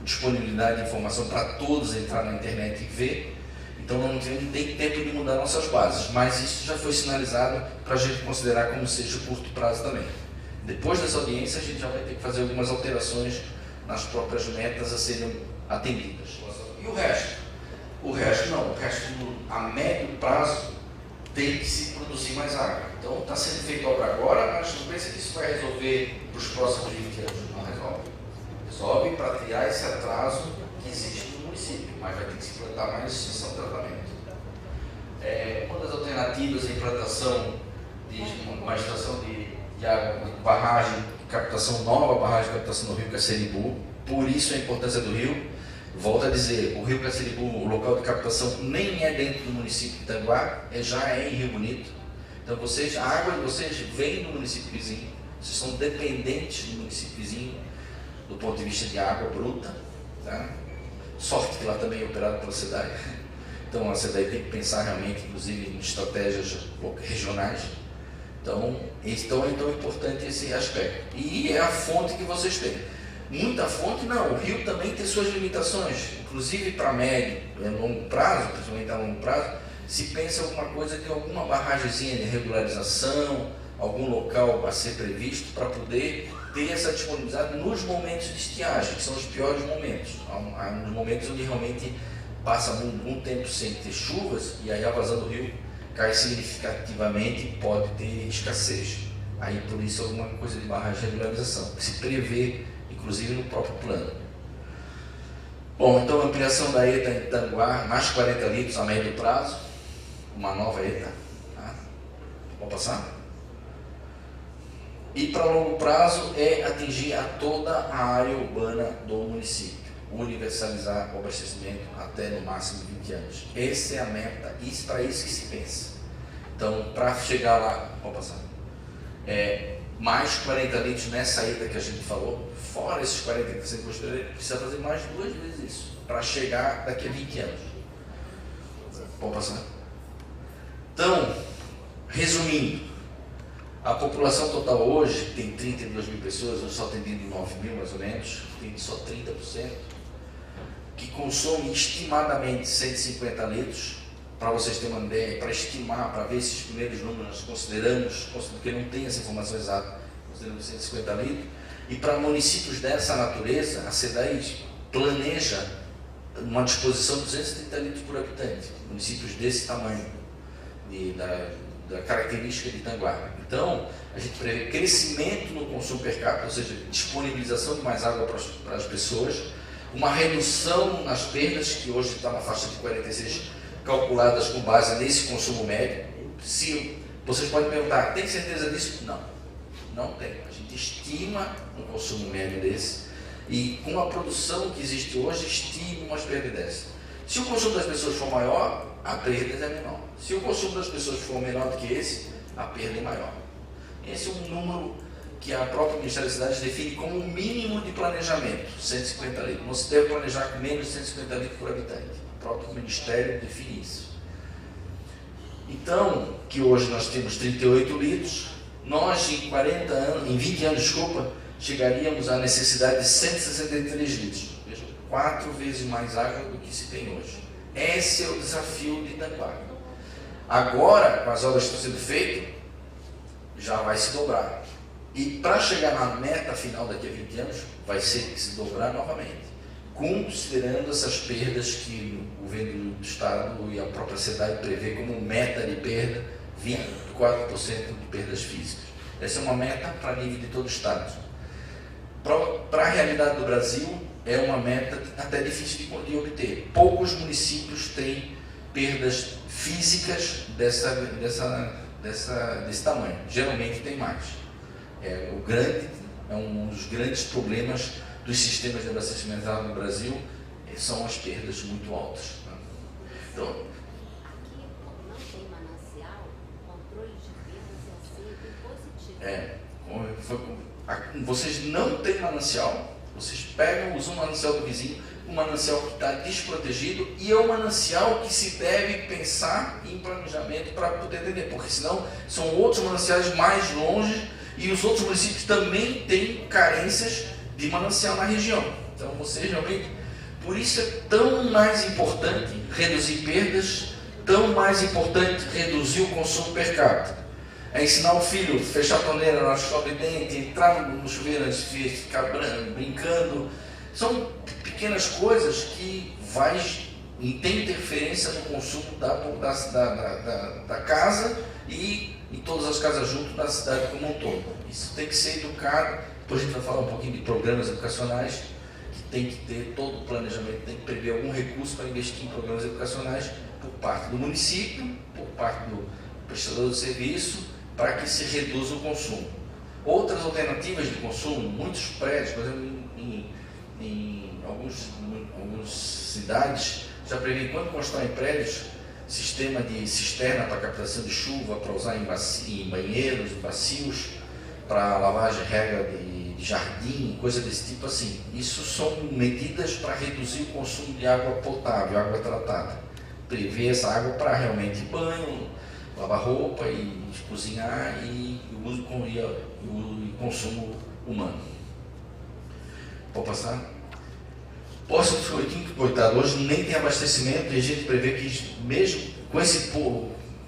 disponibilidade de informação para todos entrar na internet e ver. Então não tem tempo de mudar nossas bases, mas isso já foi sinalizado para a gente considerar como seja o curto prazo também. Depois dessa audiência a gente já vai ter que fazer algumas alterações nas próprias metas a serem atendidas. E o resto? O resto não, o resto a médio prazo tem que se produzir mais água. Então está sendo feita obra agora, mas não pensa que isso vai resolver para os próximos 20 anos. Não resolve. Resolve para tirar esse atraso que existe no município, mas vai ter que se implantar mais estação de tratamento. Uma das alternativas à implantação de uma estação de água, de barragem, captação nova, barragem de captação do rio Caceribu, por isso a importância do rio. Volto a dizer, o rio Caceribu, o local de captação, nem é dentro do município de Itanguá, já é em Rio Bonito. Então a água de vocês vem do município vizinho, vocês são dependentes do município vizinho do ponto de vista de água bruta. Tá? Sorte que lá também é operado pela SEDAI. Então a SEDAI tem que pensar realmente, inclusive, em estratégias regionais. Então é tão importante esse aspecto. E é a fonte que vocês têm. Muita fonte, não. O rio também tem suas limitações, inclusive para médio e longo prazo, principalmente a longo prazo, se pensa alguma coisa de alguma barragemzinha de regularização, algum local a ser previsto para poder ter essa disponibilidade nos momentos de estiagem, que são os piores momentos, nos momentos onde realmente passa algum tempo sem ter chuvas e aí a vazão do rio cai significativamente e pode ter escassez. Aí por isso alguma coisa de barragem de regularização, que se prevê inclusive no próprio plano. Bom, então a ampliação da ETA em Itanguá, mais 40 litros a médio prazo, uma nova ETA. Tá? Vamos passar? E para longo prazo é atingir a toda a área urbana do município, universalizar o abastecimento até no máximo 20 anos. Essa é a meta, para isso que se pensa. Então, para chegar lá, vamos passar? Mais 40 litros nessa ETA que a gente falou, fora esses 40 que você construiu, precisa fazer mais 2 vezes isso, para chegar daqui a 20 anos. Vamos passar? Então, resumindo, a população total hoje tem 32 mil pessoas, nós só atendendo 9 mil mais ou menos, tem só 30%, que consome estimadamente 150 litros. Para vocês terem uma ideia, para estimar, para ver esses primeiros números, nós consideramos, porque não tem essa informação exata, consideramos 150 litros, e para municípios dessa natureza, a SEDAI planeja uma disposição de 230 litros por habitante, municípios desse tamanho, da característica de Itanguá. Então, a gente prevê crescimento no consumo per capita, ou seja, disponibilização de mais água para as pessoas, uma redução nas perdas, que hoje está na faixa de 46 calculadas com base nesse consumo médio. Se vocês podem perguntar, tem certeza disso? Não, não tem. A gente estima um consumo médio desse e com a produção que existe hoje, estima umas perdas dessas. Se o consumo das pessoas for maior, a perda é menor. Se o consumo das pessoas for menor do que esse, a perda é maior. Esse é um número que a própria Ministério das Cidades define como um mínimo de planejamento, 150 litros. Não se deve planejar com menos de 150 litros por habitante. O próprio Ministério define isso. Então, que hoje nós temos 38 litros, nós em 20 anos, chegaríamos à necessidade de 163 litros. Veja, 4 vezes mais água do que se tem hoje. Esse é o desafio de Itanguá. Agora, com as obras que estão sendo feitas, já vai se dobrar. E para chegar na meta final daqui a 20 anos, vai ser que se dobrar novamente, considerando essas perdas que o governo do Estado e a própria cidade prevê como meta de perda, 24% de perdas físicas. Essa é uma meta para nível de todo o Estado. Para a realidade do Brasil, é uma meta até difícil de obter. Poucos municípios têm perdas físicas desse tamanho. Geralmente tem mais. É um dos grandes problemas dos sistemas de abastecimento de água no Brasil, são as perdas muito altas. Então, não tem manancial, controle de perdas é positivo. Vocês não têm manancial, vocês pegam, usam o manancial do vizinho, um manancial que está desprotegido, e é um manancial que se deve pensar em planejamento para poder atender, porque senão são outros mananciais mais longe, e os outros municípios também têm carências de manancial na região. Então, vocês realmente, por isso é tão mais importante reduzir perdas, tão mais importante reduzir o consumo per capita. É ensinar o filho a fechar a torneira, não escovar o dente, entrar no chuveiro antes de ficar brincando. São pequenas coisas que tem interferência no consumo da casa e em todas as casas junto da cidade como um todo. Isso tem que ser educado. Depois a gente vai falar um pouquinho de programas educacionais, que tem que ter todo o planejamento, tem que prever algum recurso para investir em programas educacionais por parte do município, por parte do prestador de serviço, para que se reduza o consumo. Outras alternativas de consumo, muitos prédios, por exemplo, em algumas cidades, já prevê, quando constroem prédios, sistema de cisterna para captação de chuva, para usar em banheiros, em bacios, para lavagem rega de jardim, coisa desse tipo assim. Isso são medidas para reduzir o consumo de água potável, água tratada. Prever essa água para realmente banho, lavar roupa e cozinhar e o consumo humano. Pode passar? Poço dos Coitinhos, coitado, hoje nem tem abastecimento, e a gente prevê que mesmo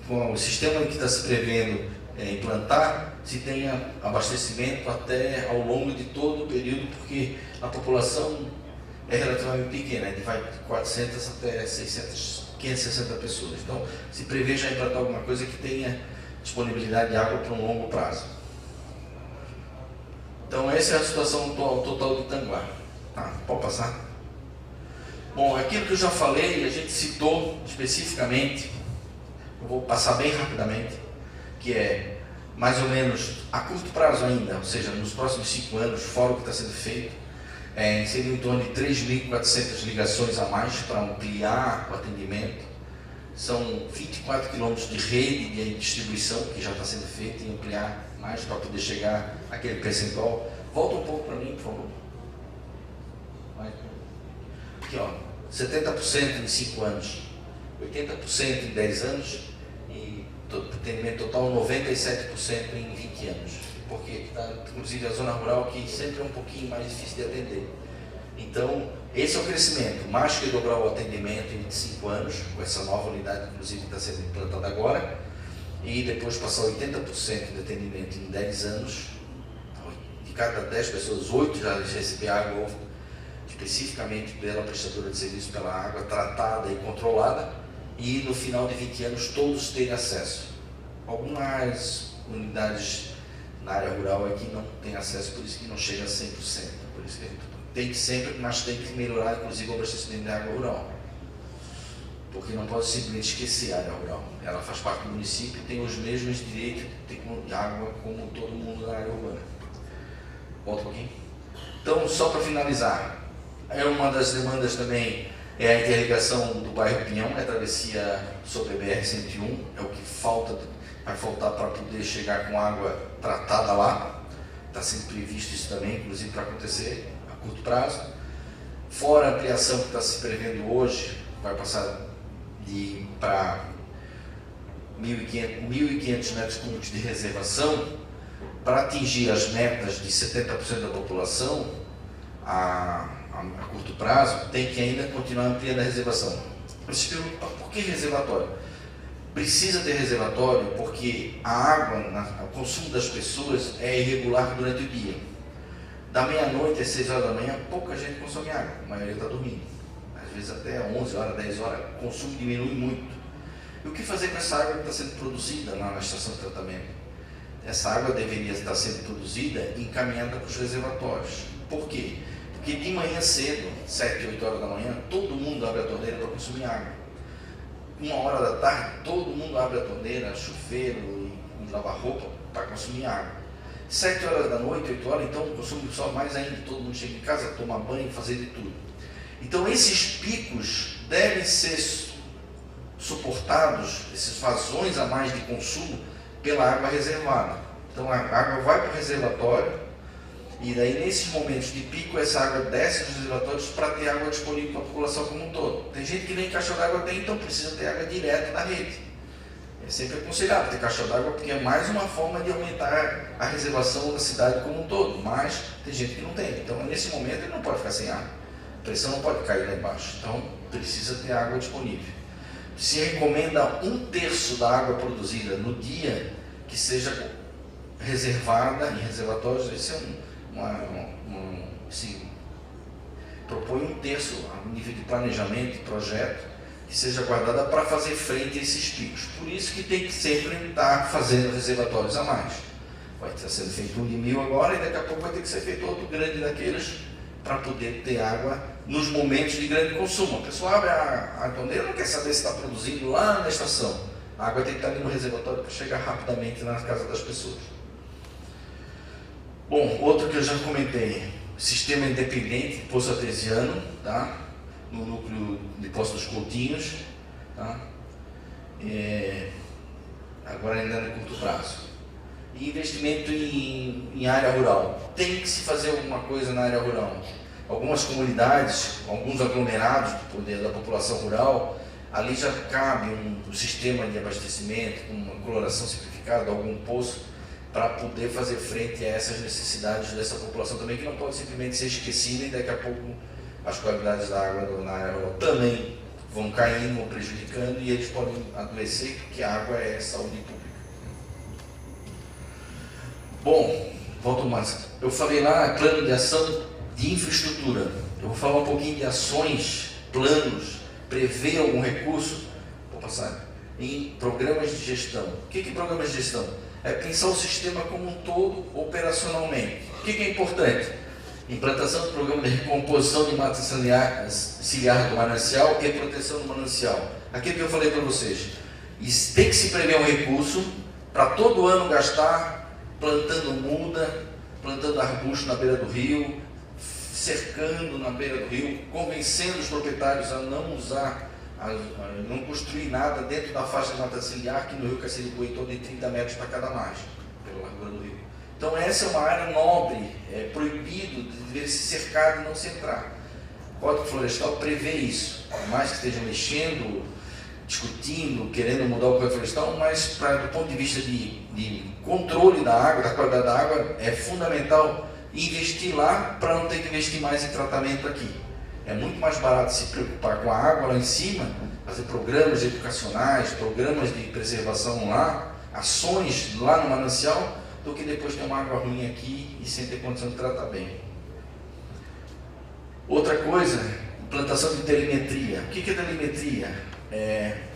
com o sistema que está se prevendo implantar, se tenha abastecimento até ao longo de todo o período, porque a população é relativamente pequena, vai de 400 até 560 pessoas. Então, se prevê já implantar alguma coisa que tenha disponibilidade de água para um longo prazo. Então, essa é a situação total do Itanguá. Tá, pode passar? Bom, aquilo que eu já falei, a gente citou especificamente, eu vou passar bem rapidamente, que é mais ou menos a curto prazo ainda, ou seja, nos próximos 5 anos, fora o que está sendo feito, seria em torno de 3.400 ligações a mais para ampliar o atendimento. São 24 quilômetros de rede de distribuição que já está sendo feita, e ampliar mais para poder chegar àquele percentual. Volta um pouco para mim, por favor. Aqui, ó, 70% em 5 anos, 80% em 10 anos e atendimento total 97% em 20 anos. Porque está, inclusive, a zona rural que sempre é um pouquinho mais difícil de atender. Então, esse é o crescimento, mais que dobrar o atendimento em 25 anos, com essa nova unidade, inclusive, que está sendo implantada agora, e depois passar 80% de atendimento em 10 anos. De cada 10 pessoas, 8 já recebem água especificamente pela prestadora de serviço, pela água tratada e controlada, e no final de 20 anos todos terem acesso. Algumas unidades na área rural aqui não tem acesso, por isso que não chega a 100%, por isso que a gente tem que sempre, mas tem que melhorar inclusive o abastecimento da água rural, porque não pode simplesmente esquecer a área rural, ela faz parte do município e tem os mesmos direitos de ter água como todo mundo na área urbana. Volta um pouquinho. Então, só para finalizar, uma das demandas também é a interligação do bairro Pinhão, a travessia sobre a BR-101, é o que vai faltar para poder chegar com água tratada lá. Está sendo previsto isso também, inclusive, para acontecer a curto prazo. Fora a ampliação que está se prevendo hoje, vai passar para 1.500 metros cúbicos de reservação, para atingir as metas de 70% da população a curto prazo, tem que ainda continuar ampliando a reservação. Você se pergunta, por que reservatório? Precisa ter reservatório porque a água, o consumo das pessoas é irregular durante o dia. Da meia-noite às 6 horas da manhã, pouca gente consome água, a maioria está dormindo. Às vezes até 11 horas, 10 horas, o consumo diminui muito. E o que fazer com essa água que está sendo produzida lá na estação de tratamento? Essa água deveria estar sendo produzida e encaminhada para os reservatórios. Por quê? Porque de manhã cedo, 7, 8 horas da manhã, todo mundo abre a torneira para consumir água. 1 hora da tarde, todo mundo abre a torneira, chuveiro e lavar roupa para consumir água. 7 horas da noite, 8 horas, então o consumo só mais ainda, todo mundo chega em casa, toma banho, fazer de tudo. Então esses picos devem ser suportados, esses vazões a mais de consumo, pela água reservada. Então a água vai para o reservatório e daí nesses momentos de pico essa água desce dos reservatórios para ter água disponível para a população como um todo. Tem gente que nem caixa d'água tem, então precisa ter água direto da rede. É sempre aconselhável ter caixa d'água porque é mais uma forma de aumentar a reservação da cidade como um todo, mas tem gente que não tem. Então nesse momento ele não pode ficar sem água. A pressão não pode cair lá embaixo, então precisa ter água disponível. Se recomenda 1/3 da água produzida no dia que seja reservada em reservatórios. Esse é se propõe 1/3 a nível de planejamento, de projeto, que seja guardada para fazer frente a esses picos. Por isso que tem que sempre estar fazendo reservatórios a mais. Vai estar sendo feito um de 1000 agora e daqui a pouco vai ter que ser feito outro grande daqueles para poder ter água nos momentos de grande consumo. A pessoa abre a torneira, não quer saber se está produzindo lá na estação. A água tem que estar ali no reservatório para chegar rapidamente na casa das pessoas. Bom, outro que eu já comentei, sistema independente de poço artesiano, tá? No núcleo de Poço dos Coutinhos, tá? Agora ainda no curto prazo. E investimento em área rural. Tem que se fazer alguma coisa na área rural. Algumas comunidades, alguns aglomerados da população rural, ali já cabe um sistema de abastecimento, uma coloração simplificada, algum poço, para poder fazer frente a essas necessidades dessa população também, que não pode simplesmente ser esquecida e daqui a pouco as qualidades da água na área rural também vão caindo, vão prejudicando e eles podem adoecer, porque a água é saúde pública. Bom, volto mais. Eu falei lá, plano de ação de infraestrutura. Eu vou falar um pouquinho de ações, planos, prever algum recurso, vou passar, em programas de gestão. O que é programas de gestão? É pensar o sistema como um todo operacionalmente. O que é importante? Implantação do programa de recomposição de mata ciliar do manancial e proteção do manancial. Aquilo que eu falei para vocês. Tem que se prever um recurso para todo ano gastar plantando muda, plantando arbusto na beira do rio, cercando na beira do rio, convencendo os proprietários a não usar, a não construir nada dentro da faixa de mata ciliar, que no rio Caciricu é em torno de 30 metros para cada margem, pela largura do rio. Então essa é uma área nobre, é proibido de dever se cercar e não se entrar. O Código Florestal prevê isso, por mais que estejam mexendo, discutindo, querendo mudar o Código Florestal, mas do ponto de vista de controle da água, da qualidade da água, é fundamental investir lá para não ter que investir mais em tratamento aqui. É muito mais barato se preocupar com a água lá em cima, fazer programas educacionais, programas de preservação lá, ações lá no manancial, do que depois ter uma água ruim aqui e sem ter condição de tratar bem. Outra coisa, implantação de telemetria. O que é telemetria?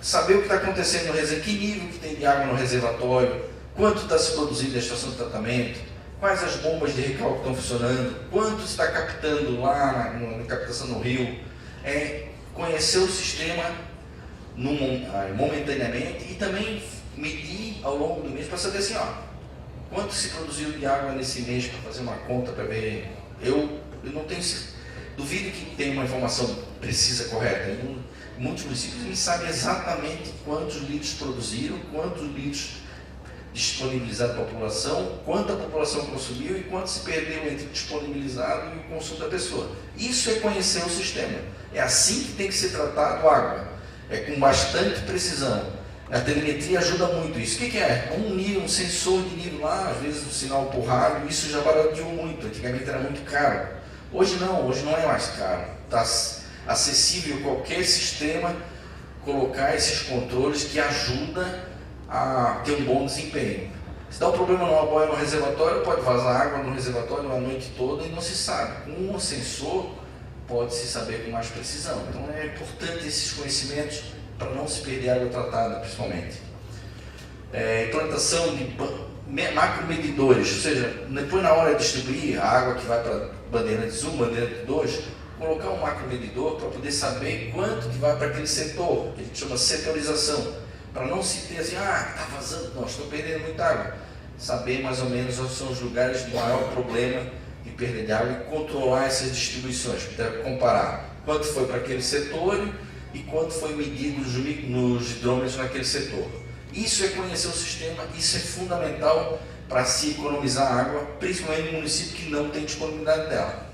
Saber o que está acontecendo no reservatório, que nível que tem de água no reservatório, quanto está se produzindo na estação de tratamento, quais as bombas de recalque estão funcionando, quanto está captando lá na captação no rio, conhecer o sistema momentaneamente e também medir ao longo do mês para saber assim, quanto se produziu de água nesse mês, para fazer uma conta, para ver. Eu não tenho, duvido que tenha uma informação precisa, correta. Muitos municípios nem sabem exatamente quantos litros produziram, quantos litros disponibilizaram para a população, quanto a população consumiu e quanto se perdeu entre o disponibilizado e o consumo da pessoa. Isso é conhecer o sistema. É assim que tem que ser tratado a água. É com bastante precisão. A telemetria ajuda muito isso. O que é? Um sensor de nível lá, às vezes um sinal por rádio, isso já barateou muito. Antigamente era muito caro. Hoje não é mais caro. Está acessível qualquer sistema colocar esses controles que ajudam a ter um bom desempenho. Se dá um problema numa boia no reservatório, pode vazar água no reservatório a noite toda e não se sabe. Com um sensor pode-se saber com mais precisão. Então é importante esses conhecimentos para não se perder água tratada, principalmente. Implantação de macromedidores, ou seja, depois na hora de distribuir a água que vai para bandeirantes 1, bandeirantes 2, colocar um macromedidor para poder saber quanto que vai para aquele setor, que a gente chama setorização, para não se ter assim, está vazando, não, estou perdendo muita água. Saber mais ou menos onde são os lugares de maior problema de perda de água e controlar essas distribuições, deve comparar quanto foi para aquele setor e quanto foi medido nos hidrômetros naquele setor. Isso é conhecer o sistema, isso é fundamental para se economizar água, principalmente no município que não tem disponibilidade dela.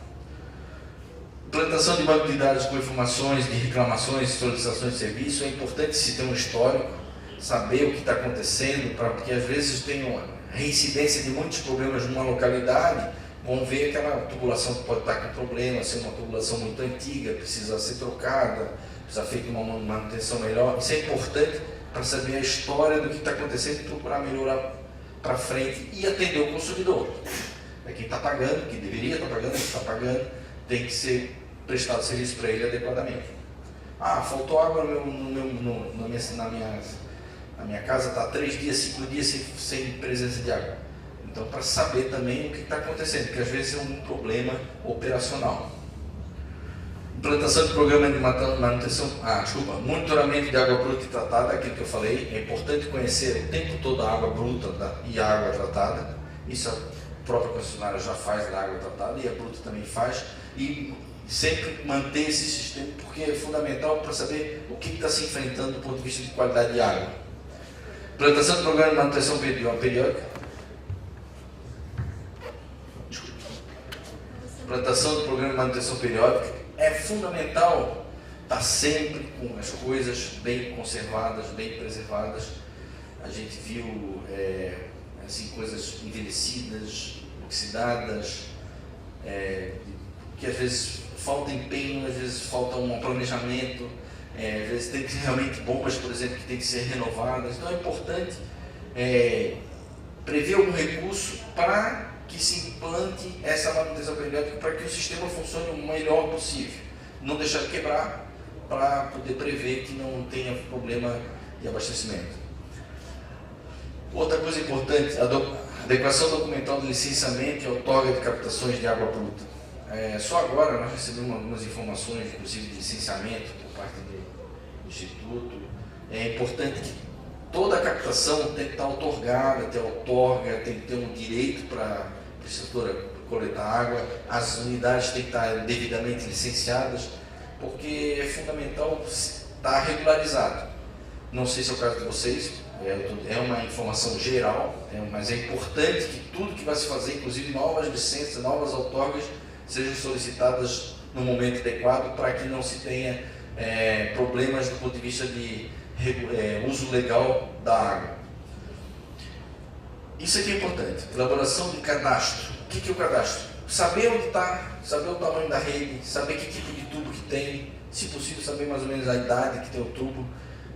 Implantação de banco de dados com informações de reclamações e solicitações de serviço, é importante se ter um histórico, saber o que está acontecendo, porque às vezes tem uma reincidência de muitos problemas numa localidade, vão ver aquela tubulação que pode estar com problema, ser uma tubulação muito antiga, precisa ser trocada, precisa feita uma manutenção melhor. Isso é importante para saber a história do que está acontecendo e procurar melhorar para frente e atender o consumidor. É quem está pagando, que deveria estar pagando, que está pagando, tem que ser prestado serviço para ele adequadamente. Faltou água na minha casa, está 3 dias, 5 dias sem presença de água. Então, para saber também o que está acontecendo, porque às vezes é um problema operacional. Implantação de programa de manutenção, monitoramento de água bruta e tratada, aquilo que eu falei, é importante conhecer o tempo todo a água bruta e a água tratada. Isso a própria concessionária já faz da água tratada e a bruta também faz. E sempre manter esse sistema, porque é fundamental para saber o que está se enfrentando do ponto de vista de qualidade de água. Implantação de programa de manutenção periódica. Implantação do programa de manutenção periódica é fundamental estar sempre com as coisas bem conservadas, bem preservadas. A gente viu assim, coisas envelhecidas, oxidadas, que às vezes falta empenho, às vezes falta um planejamento, às vezes tem que ser realmente bombas, por exemplo, que tem que ser renovadas. Então é importante prever algum recurso para que se implante essa manutenção periódica para que o sistema funcione o melhor possível. Não deixar de quebrar para poder prever que não tenha problema de abastecimento. Outra coisa importante, a adequação documental do licenciamento e outorga de captações de água bruta. Só agora nós recebemos algumas informações, inclusive de licenciamento por parte do Instituto. É importante que toda a captação tem que estar outorgada, ter outorga, tem que ter um direito para o setor coletar água, as unidades têm que estar devidamente licenciadas, porque é fundamental estar regularizado. Não sei se é o caso de vocês, é uma informação geral, mas é importante que tudo que vai se fazer, inclusive novas licenças, novas outorgas, sejam solicitadas no momento adequado para que não se tenha problemas do ponto de vista de uso legal da água. Isso aqui é importante, elaboração de cadastro. O que é o cadastro? Saber onde está, saber o tamanho da rede, saber que tipo de tubo que tem, se possível saber mais ou menos a idade que tem o tubo,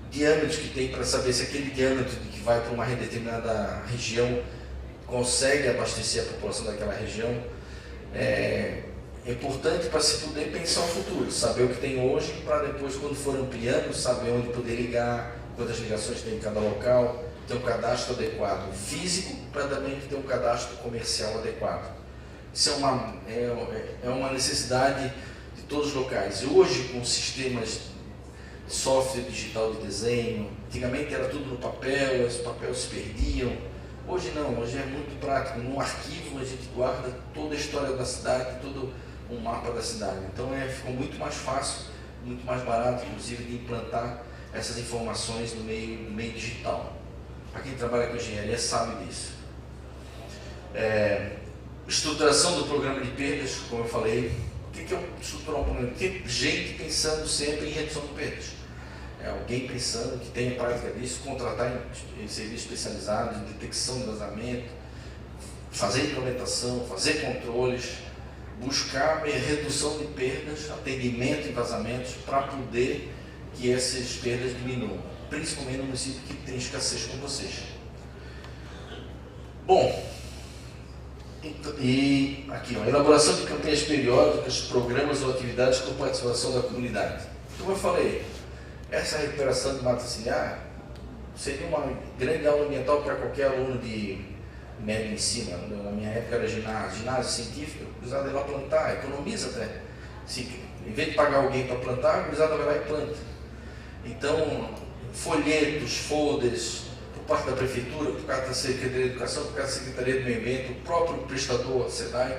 diâmetros que tem para saber se aquele diâmetro que vai para uma determinada região consegue abastecer a população daquela região. É importante para se poder pensar o futuro, saber o que tem hoje para depois, quando for ampliando, saber onde poder ligar, quantas ligações tem em cada local, ter um cadastro adequado físico para também ter um cadastro comercial adequado. Isso é uma necessidade de todos os locais. E hoje, com sistemas de software digital de desenho, antigamente era tudo no papel, os papéis se perdiam. Hoje não, hoje é muito prático. Num arquivo a gente guarda toda a história da cidade, todo um mapa da cidade. Então ficou muito mais fácil, muito mais barato, inclusive, de implantar essas informações no meio digital. Para quem trabalha com engenharia sabe disso. Estruturação do programa de perdas, como eu falei. O que é estruturar um programa? Tem gente pensando sempre em redução de perdas. alguém pensando que tem prática disso, contratar em serviço especializado, em detecção de vazamento, fazer implementação, fazer controles, buscar redução de perdas, atendimento em vazamentos, para poder que essas perdas diminuam, principalmente no município que tem escassez com vocês. Bom, e aqui, elaboração de campanhas periódicas, programas ou atividades com participação da comunidade. Como eu falei, essa recuperação de mata ciliar seria uma grande aula ambiental para qualquer aluno de médio ensino. Na minha época era ginásio científico, o gurizada ia lá plantar, economiza até. Em vez de pagar alguém para plantar, o gurizada vai lá e planta. Então, folhetos, folders, por parte da Prefeitura, por parte da Secretaria de Educação, por parte da Secretaria do Meio Ambiente, o próprio prestador, SEDAI,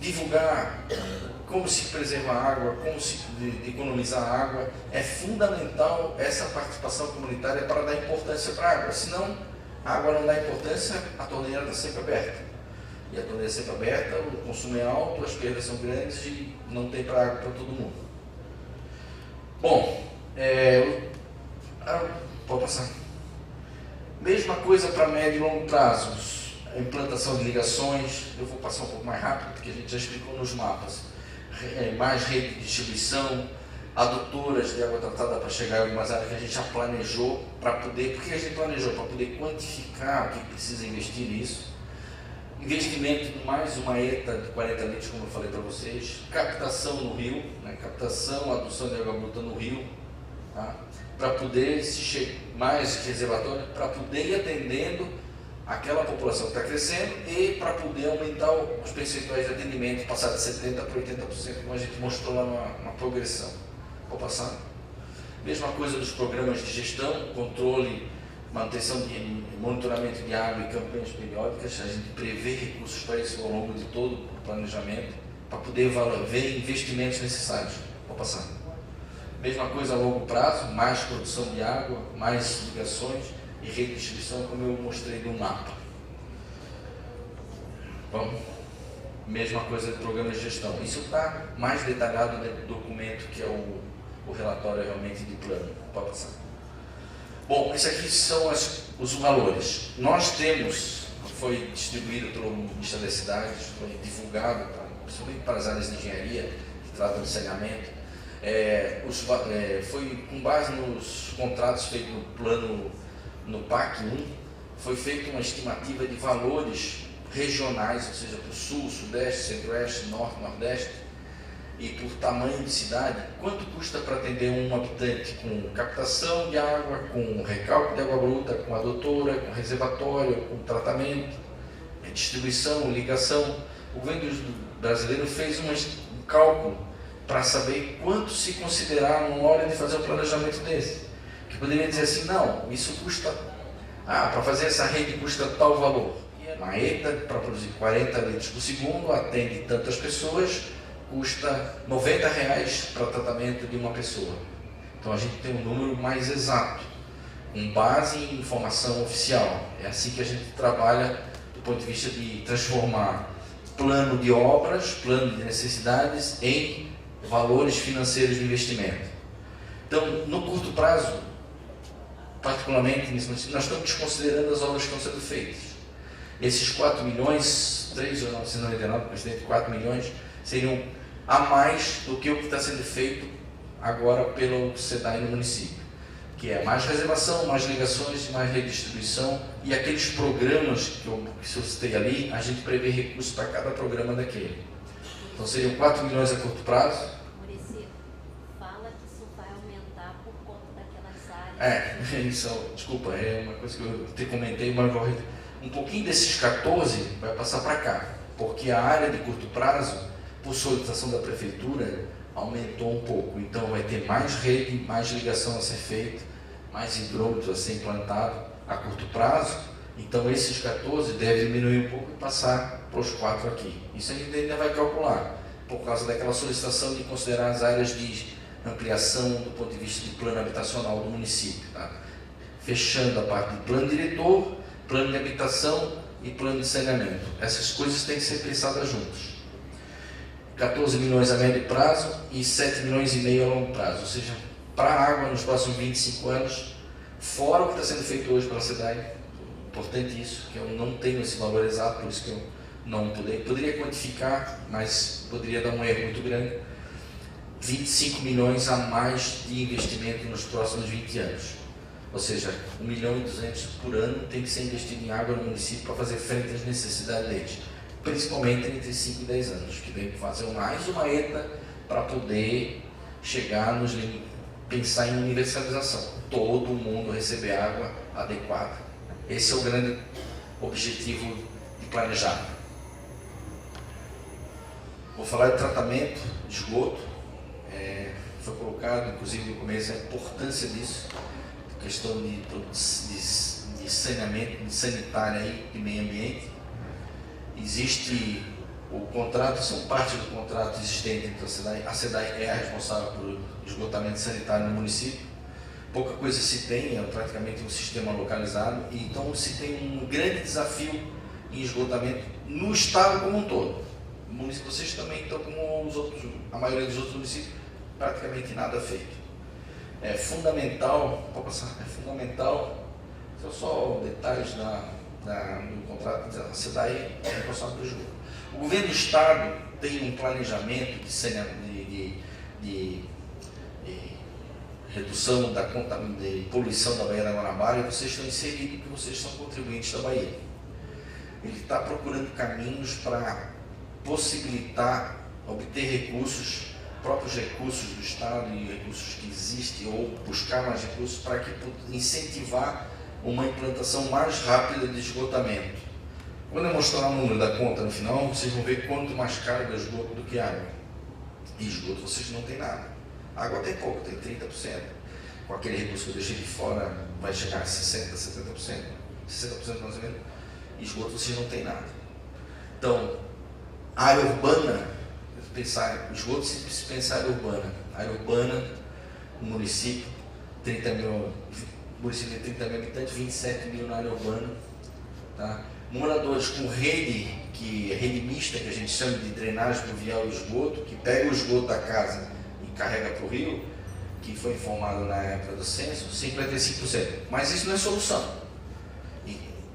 divulgar como se preserva a água, como se economizar a água. É fundamental essa participação comunitária para dar importância para a água, senão a água não dá importância, a torneira está sempre aberta. E a torneira sempre aberta, o consumo é alto, as perdas são grandes e não tem água para todo mundo. Bom, pode passar. Mesma coisa para médio e longo prazo. A implantação de ligações, eu vou passar um pouco mais rápido, porque a gente já explicou nos mapas. Mais rede de distribuição, adutoras de água tratada para chegar em algumas áreas que a gente já planejou para poder, porque a gente planejou para poder quantificar o que precisa investir nisso. Investimento de mais uma ETA de 40 litros, como eu falei para vocês, captação no rio, né? Captação, adução de água bruta no rio, tá? Para poder mais reservatório, para poder ir atendendo aquela população que está crescendo e para poder aumentar os percentuais de atendimento, passar de 70% para 80%, como a gente mostrou lá na progressão. Vou passar. Mesma coisa dos programas de gestão, controle, manutenção de monitoramento de água e campanhas periódicas. A gente prevê recursos para isso ao longo de todo o planejamento, para poder ver investimentos necessários. Vou passar. Mesma coisa a longo prazo, mais produção de água, mais ligações e redistribuição, como eu mostrei no mapa. Vamos. Mesma coisa de programas de gestão. Isso está mais detalhado no documento que é o relatório realmente de plano. Pode passar. Bom, esses aqui são os valores. Nós temos, foi distribuído pelo Ministério das Cidades, foi divulgado, principalmente para as áreas de engenharia, que tratam de saneamento. Foi com base nos contratos feitos no plano, no PAC 1, foi feita uma estimativa de valores regionais, ou seja, para o sul, sudeste, centro-oeste, norte, nordeste, e por tamanho de cidade, quanto custa para atender um habitante com captação de água, com recálculo de água bruta, com adutora, com reservatório, com tratamento, distribuição, ligação. O governo brasileiro fez um cálculo para saber quanto se considerar na hora de fazer um planejamento desse. Que poderia dizer assim, não, isso custa, para fazer essa rede custa tal valor. Uma ETA, para produzir 40 litros por segundo, atende tantas pessoas, custa R$90 para o tratamento de uma pessoa. Então a gente tem um número mais exato, com base em informação oficial. É assim que a gente trabalha do ponto de vista de transformar plano de obras, plano de necessidades em valores financeiros de investimento. Então, no curto prazo, particularmente nesse município, nós estamos desconsiderando as obras que estão sendo feitas. Esses 4 milhões, 3.999, presidente, 4 milhões, seriam a mais do que o que está sendo feito agora pelo SEDAI no município, que é mais reservação, mais ligações, mais redistribuição e aqueles programas que eu citei ali, a gente prevê recursos para cada programa daquele. Então seriam 4 milhões a curto prazo. Maurício, fala que isso vai aumentar por conta daquelas áreas. Desculpa, é uma coisa que eu te comentei, mas um pouquinho desses 14 vai passar para cá, porque a área de curto prazo, por solicitação da prefeitura, aumentou um pouco. Então vai ter mais rede, mais ligação a ser feita, mais hidrômetro a ser implantado a curto prazo. Então esses 14 devem diminuir um pouco e passar para os 4 aqui. Isso a gente ainda vai calcular, por causa daquela solicitação de considerar as áreas de ampliação do ponto de vista de plano habitacional do município. Tá? Fechando a parte de plano diretor, plano de habitação e plano de saneamento. Essas coisas têm que ser pensadas juntas. 14 milhões a médio prazo e 7 milhões e meio a longo prazo, ou seja, para a água nos próximos 25 anos, fora o que está sendo feito hoje pela SEDAI. Importante isso, que eu não tenho esse valor exato, por isso que eu não poderia quantificar, mas poderia dar um erro muito grande. 25 milhões a mais de investimento nos próximos 20 anos. Ou seja, 1,2 milhão por ano tem que ser investido em água no município para fazer frente às necessidades de leite, principalmente entre 5 e 10 anos, que tem que fazer mais uma ETA para poder chegar nos limites, pensar em universalização, todo mundo receber água adequada. Esse é o grande objetivo de planejar. Vou falar de tratamento de esgoto. Foi colocado, inclusive no começo, a importância disso, questão de saneamento, de sanitário aí, de meio ambiente. Existe o contrato, são parte do contrato existente entre a SEDAI. A SEDAI é a responsável por esgotamento sanitário no município. Pouca coisa se tem, é praticamente um sistema localizado, e então se tem um grande desafio em esgotamento no estado como um todo. Vocês também estão como os outros, a maioria dos outros municípios, praticamente nada feito. É fundamental, pode passar, é fundamental, são só detalhes do contrato, a SEDAI é responsável pelo esgoto. O governo do estado tem um planejamento de redução de poluição da Baía da Guanabara, e vocês estão inseridos porque vocês são contribuintes da Baía. Ele está procurando caminhos para possibilitar, obter recursos, próprios recursos do estado e recursos que existem, ou buscar mais recursos para que incentivar uma implantação mais rápida de esgotamento. Quando eu mostrar o número da conta no final, vocês vão ver quanto mais caro é esgoto do que água. E esgoto vocês não têm nada. Água tem pouco, tem 30%. Com aquele recurso que eu deixei de fora, vai chegar a 60%, 70%. 60% mais ou menos. E esgoto vocês não têm nada. Então, área urbana, esgoto se pensar área urbana. Área urbana, no município, 30 mil, município de 30 mil habitantes, 27 mil na área urbana. Tá? Moradores com rede mista, que a gente chama de drenagem pluvial e esgoto, que pega o esgoto da casa e carrega para o rio, que foi informado na época do censo, 55%. Mas isso não é solução.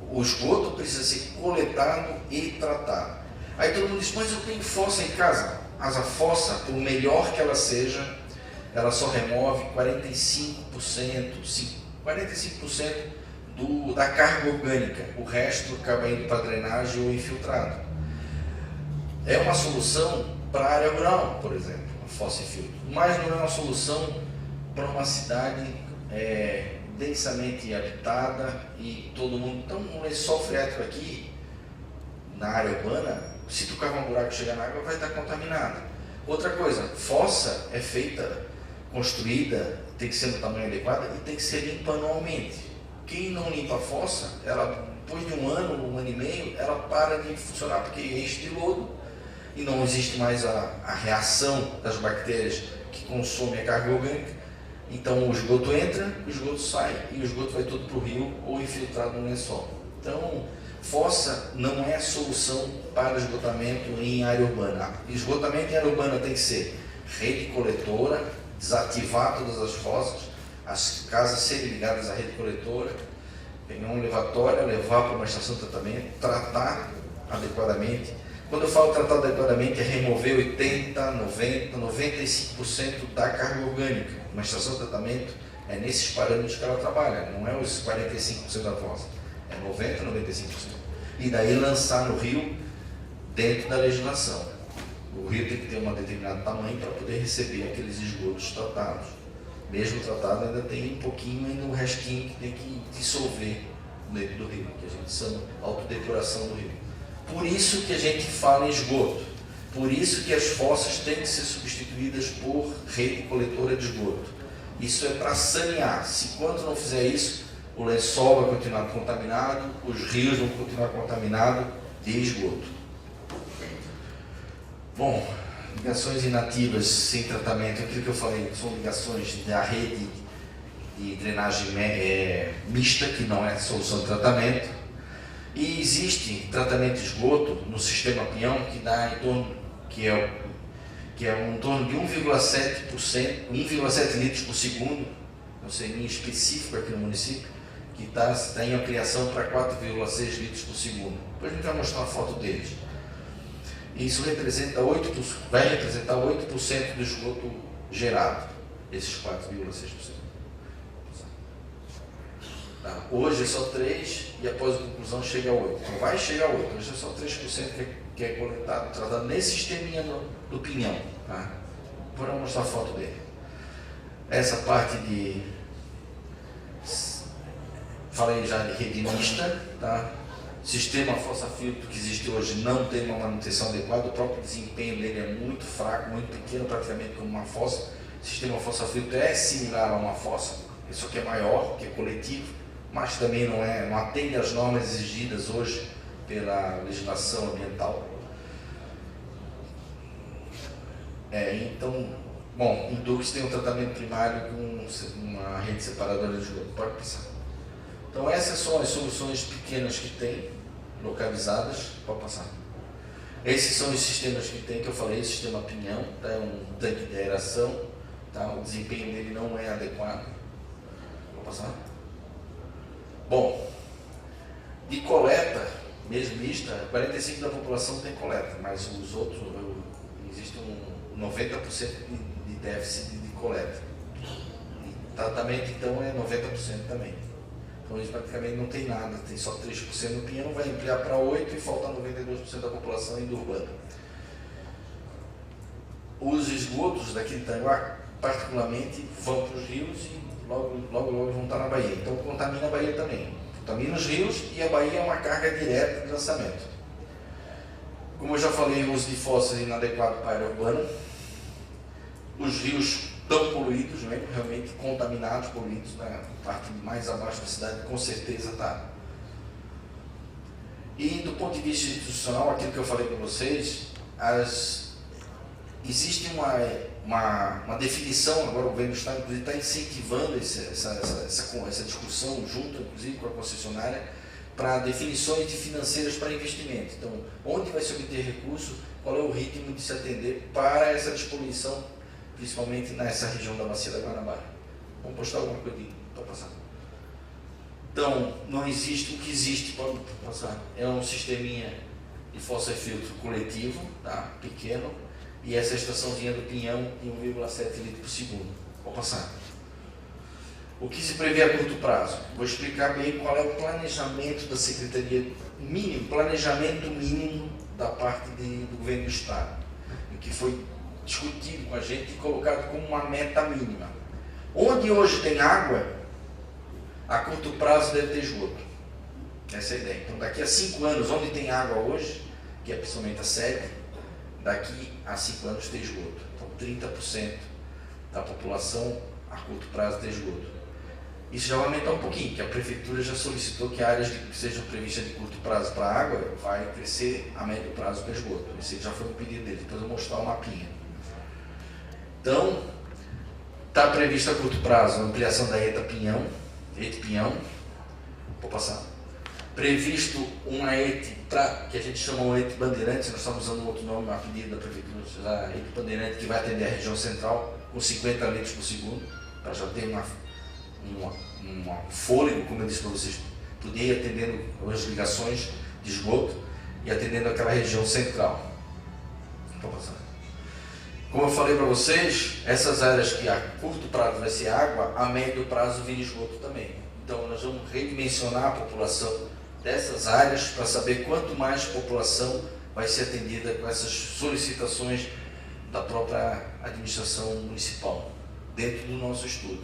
O esgoto precisa ser coletado e tratado. Aí todo mundo diz, mas eu tenho fossa em casa. Mas a fossa, por melhor que ela seja, ela só remove 45% da carga orgânica. O resto acaba indo para drenagem ou infiltrado. É uma solução para a área rural, por exemplo, a fossa e filtro. Mas não é uma solução para uma cidade densamente habitada e todo mundo. Então, um lençol freático aqui, na área urbana, se tu cavar um buraco e chegar na água, vai estar contaminado. Outra coisa, fossa é feita, construída, tem que ser no tamanho adequado e tem que ser limpa anualmente. Quem não limpa a fossa, ela, depois de um ano e meio, ela para de funcionar porque enche de lodo e não existe mais a reação das bactérias que consomem a carga orgânica. Então o esgoto entra, o esgoto sai e o esgoto vai todo para o rio ou infiltrado no lençol. Então, fossa não é solução para esgotamento em área urbana. Esgotamento em área urbana tem que ser rede coletora, desativar todas as fossas, as casas serem ligadas à rede coletora, pegar um levatório, levar para uma estação de tratamento, tratar adequadamente. Quando eu falo tratar adequadamente, é remover 80, 90, 95% da carga orgânica. Uma estação de tratamento é nesses parâmetros que ela trabalha, não é os 45% da fossa, é 90, 95%. E daí lançar no rio dentro da legislação. O rio tem que ter um determinado tamanho para poder receber aqueles esgotos tratados. Mesmo tratado, ainda tem um pouquinho, ainda um restinho que tem que dissolver dentro do rio, que a gente chama autodepuração do rio. Por isso que a gente fala em esgoto. Por isso que as fossas têm que ser substituídas por rede coletora de esgoto. Isso é para sanear. Se quando não fizer isso, o lençol vai continuar contaminado, os rios vão continuar contaminados de esgoto. Bom, ligações inativas sem tratamento, aquilo que eu falei, são ligações da rede de drenagem mista, que não é solução de tratamento. E existe tratamento de esgoto no sistema Pinhão, que dá em torno, que que é em torno de 1,7 litros por segundo, não sei, em específico aqui no município, que está em ampliação para 4,6 litros por segundo. Depois a gente vai mostrar uma foto deles. Isso representa vai representar 8% do esgoto gerado, esses 4,6%. Tá. Hoje é só 3% e após a conclusão chega a 8%. Então vai chegar a 8%, hoje é só 3% que é coletado, tratado nesse sisteminha do Pinhão. Tá? Vou mostrar a foto dele. Essa parte de... Falei já de rede mista, tá? Sistema fossa-filtro que existe hoje não tem uma manutenção adequada, o próprio desempenho dele é muito fraco, muito pequeno, praticamente como uma fossa. O sistema fossa-filtro é similar a uma fossa, só que é maior, que é coletivo, mas também não atende às normas exigidas hoje pela legislação ambiental. Então, bom, em Dux tem um tratamento primário com uma rede separadora de esgoto. Pode passar. Então essas são as soluções pequenas que tem, localizadas. Pode passar. Esses são os sistemas que tem, que eu falei, o sistema Pinhão, tá? É um tanque de aeração, tá? O desempenho dele não é adequado. Pode passar. Bom, de coleta, mesmo mista, 45% da população tem coleta, mas os outros, existe um 90% de déficit de coleta. E tratamento, então, é 90% também. Então, eles praticamente não tem nada, tem só 3% no Pinhão, vai ampliar para 8% e falta 92% da população indo urbana. Os esgotos daqui de Tanguá, particularmente, vão para os rios e logo vão estar na Bahia. Então, contamina a Bahia também. Contamina os rios e a Bahia é uma carga direta de lançamento. Como eu já falei, o uso de fósseis inadequado para a área urbana. Os rios tão poluídos, né? Realmente contaminados, poluídos, na parte mais abaixo da cidade, com certeza está. E do ponto de vista institucional, aquilo que eu falei para vocês, existe uma definição, agora o governo do Estado está incentivando essa discussão, junto inclusive com a concessionária, para definições financeiras para investimento. Então, onde vai se obter recurso, qual é o ritmo de se atender para essa despoluição, principalmente nessa região da Bacia da Guanabara. Vamos postar alguma coisa para passar. Então, não existe, o que existe, pode passar, é um sisteminha de fossa e filtro coletivo, tá? Pequeno, e essa estaçãozinha do Pinhão em 1,7 litros por segundo. Vou passar. O que se prevê a curto prazo? Vou explicar bem qual é o planejamento da Secretaria, planejamento mínimo da parte do governo do Estado, o que foi discutido com a gente e colocado como uma meta mínima. Onde hoje tem água, a curto prazo deve ter esgoto. Essa é a ideia. Então, daqui a 5 anos, onde tem água hoje, que é principalmente a sede, daqui a 5 anos tem esgoto. Então, 30% da população a curto prazo tem esgoto. Isso já vai aumentar um pouquinho, que a Prefeitura já solicitou que áreas que sejam previstas de curto prazo para água vai crescer a médio prazo para esgoto. Esse já foi um pedido dele. Depois eu vou mostrar o mapinha. Então, está prevista a curto prazo a ampliação da ETA Pinhão, vou passar. Previsto uma ET, que a gente chama de ET Bandeirante, nós estamos usando um outro nome, a pedido da Prefeitura, a ET Bandeirante, que vai atender a região central com 50 litros por segundo, para já ter um fôlego, como eu disse para vocês, poder ir atendendo as ligações de esgoto e atendendo aquela região central. Vou passar. Como eu falei para vocês, essas áreas que a curto prazo vai ser água, a médio prazo vira esgoto também. Então nós vamos redimensionar a população dessas áreas para saber quanto mais população vai ser atendida com essas solicitações da própria administração municipal, dentro do nosso estudo.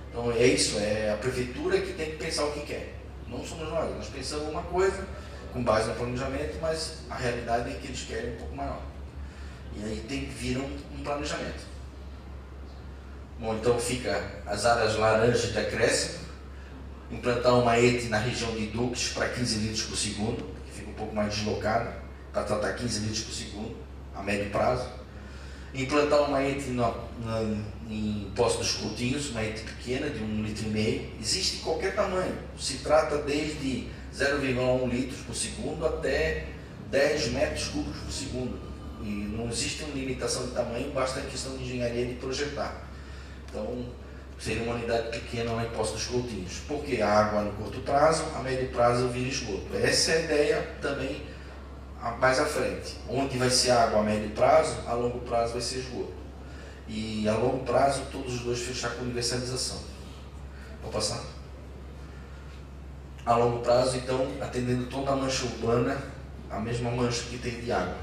Então é isso, é a Prefeitura que tem que pensar o que quer. Não somos nós pensamos uma coisa com base no planejamento, mas a realidade é que eles querem um pouco maior. E aí vira um planejamento. Bom, então fica as áreas laranjas de acréscimo, implantar uma ET na região de Dux para 15 litros por segundo, que fica um pouco mais deslocada, para tratar 15 litros por segundo, a médio prazo. Implantar uma ET em Poço dos Coutinhos, uma ET pequena, de 1,5 litros. Existe em qualquer tamanho, se trata desde 0,1 litros por segundo até 10 metros cúbicos por segundo. e não existe uma limitação de tamanho, basta a questão de engenharia de projetar. Então, seria uma unidade pequena lá em Poço dos Coutinhos. Porque a água no curto prazo, a médio prazo vira esgoto. Essa é a ideia também mais à frente. Onde vai ser água a médio prazo, a longo prazo vai ser esgoto. E a longo prazo, todos os dois fechar com universalização. Vou passar? A longo prazo, então, atendendo toda a mancha urbana, a mesma mancha que tem de água.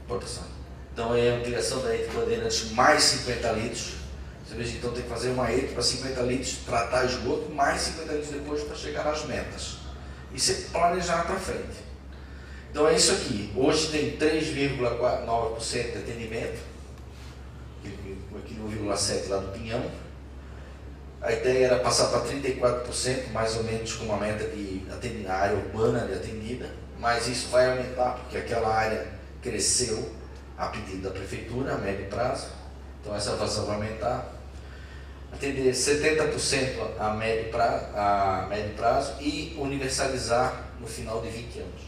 Pode passar. Então, é a ampliação da ET Bandeirantes mais 50 litros. Você veja, então tem que fazer uma ET para 50 litros, tratar esgoto, mais 50 litros depois para chegar nas metas. Isso é planejar para frente. Então é isso aqui. Hoje tem 3,9% de atendimento, aqui no 1,7% lá do Pinhão. A ideia era passar para 34%, mais ou menos, com uma meta de área urbana de atendida, mas isso vai aumentar, porque aquela área cresceu a pedido da prefeitura, a médio prazo. Então essa vazão vai aumentar. Atender 70% a médio prazo e universalizar no final de 20 anos.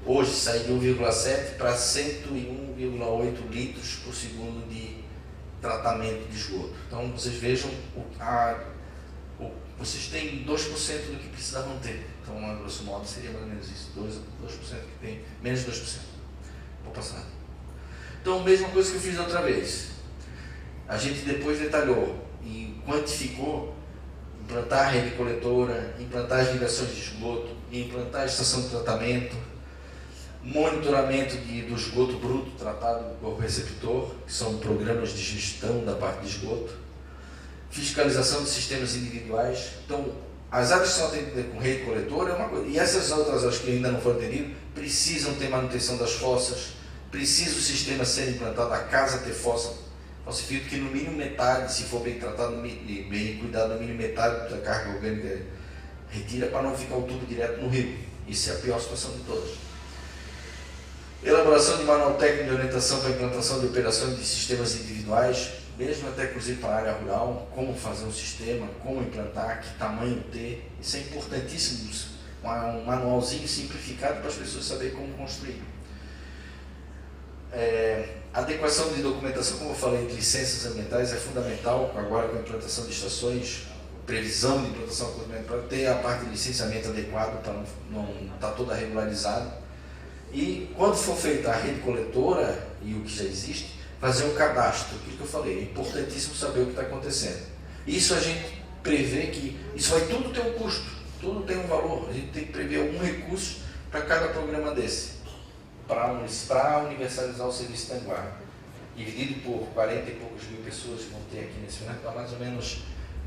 Hoje sai de 1,7 para 101,8 litros por segundo de tratamento de esgoto. Então vocês vejam, vocês têm 2% do que precisavam ter. Então, a grosso modo, seria mais ou menos isso, 2% que tem, menos de 2%. Vou passar. Então, mesma coisa que eu fiz outra vez. A gente depois detalhou e quantificou implantar a rede coletora, implantar as ligações de esgoto, implantar a estação de tratamento, monitoramento do esgoto bruto tratado por receptor, que são programas de gestão da parte de esgoto, fiscalização de sistemas individuais. Então, as áreas que são atendidas com rede coletora é uma coisa, e essas outras áreas que ainda não foram atendidas precisam ter manutenção das fossas, precisa o sistema ser implantado, a casa ter fossa, falsifico que no mínimo metade, se for bem tratado, bem cuidado, no mínimo metade da carga orgânica retira para não ficar o tubo direto no rio. Isso é a pior situação de todas. Elaboração de manual técnico de orientação para a implantação de operações de sistemas individuais, mesmo até inclusive para a área rural, como fazer um sistema, como implantar, que tamanho ter. Isso é importantíssimo, um manualzinho simplificado para as pessoas saberem como construir. Adequação de documentação, como eu falei, de licenças ambientais é fundamental, agora com a implantação de estações, previsão de implantação para ter a parte de licenciamento adequado, para não estar toda regularizada. E quando for feita a rede coletora e o que já existe, fazer um cadastro, aquilo que eu falei, é importantíssimo saber o que está acontecendo. Isso a gente prevê que, isso vai tudo ter um custo, tudo tem um valor, a gente tem que prever algum recurso para cada programa desse, para universalizar o serviço de Tanguá. Dividido por 40 e poucos mil pessoas que vão ter aqui nesse final, dá mais ou menos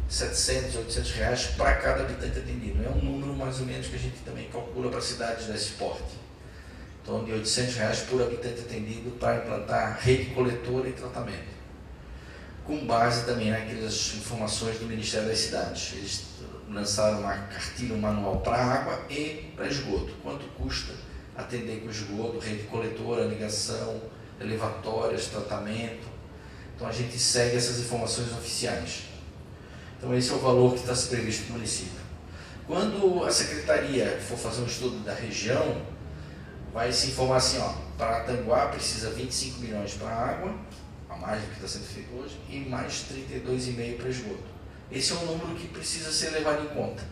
700, 800 reais para cada habitante atendido. É um número mais ou menos que a gente também calcula para cidades desse porte. Então, de 800 reais por habitante atendido para implantar rede coletora e tratamento. Com base também naquelas informações do Ministério das Cidades. Eles lançaram uma cartilha, um manual para água e para esgoto. Quanto custa atender com esgoto, rede coletora, ligação, elevatórias, tratamento. Então, a gente segue essas informações oficiais. Então, esse é o valor que está previsto no município. Quando a Secretaria for fazer um estudo da região, vai se informar assim, ó, para Tanguá precisa 25 milhões para água, a mais do que está sendo feito hoje, e mais 32,5 para esgoto. Esse é um número que precisa ser levado em conta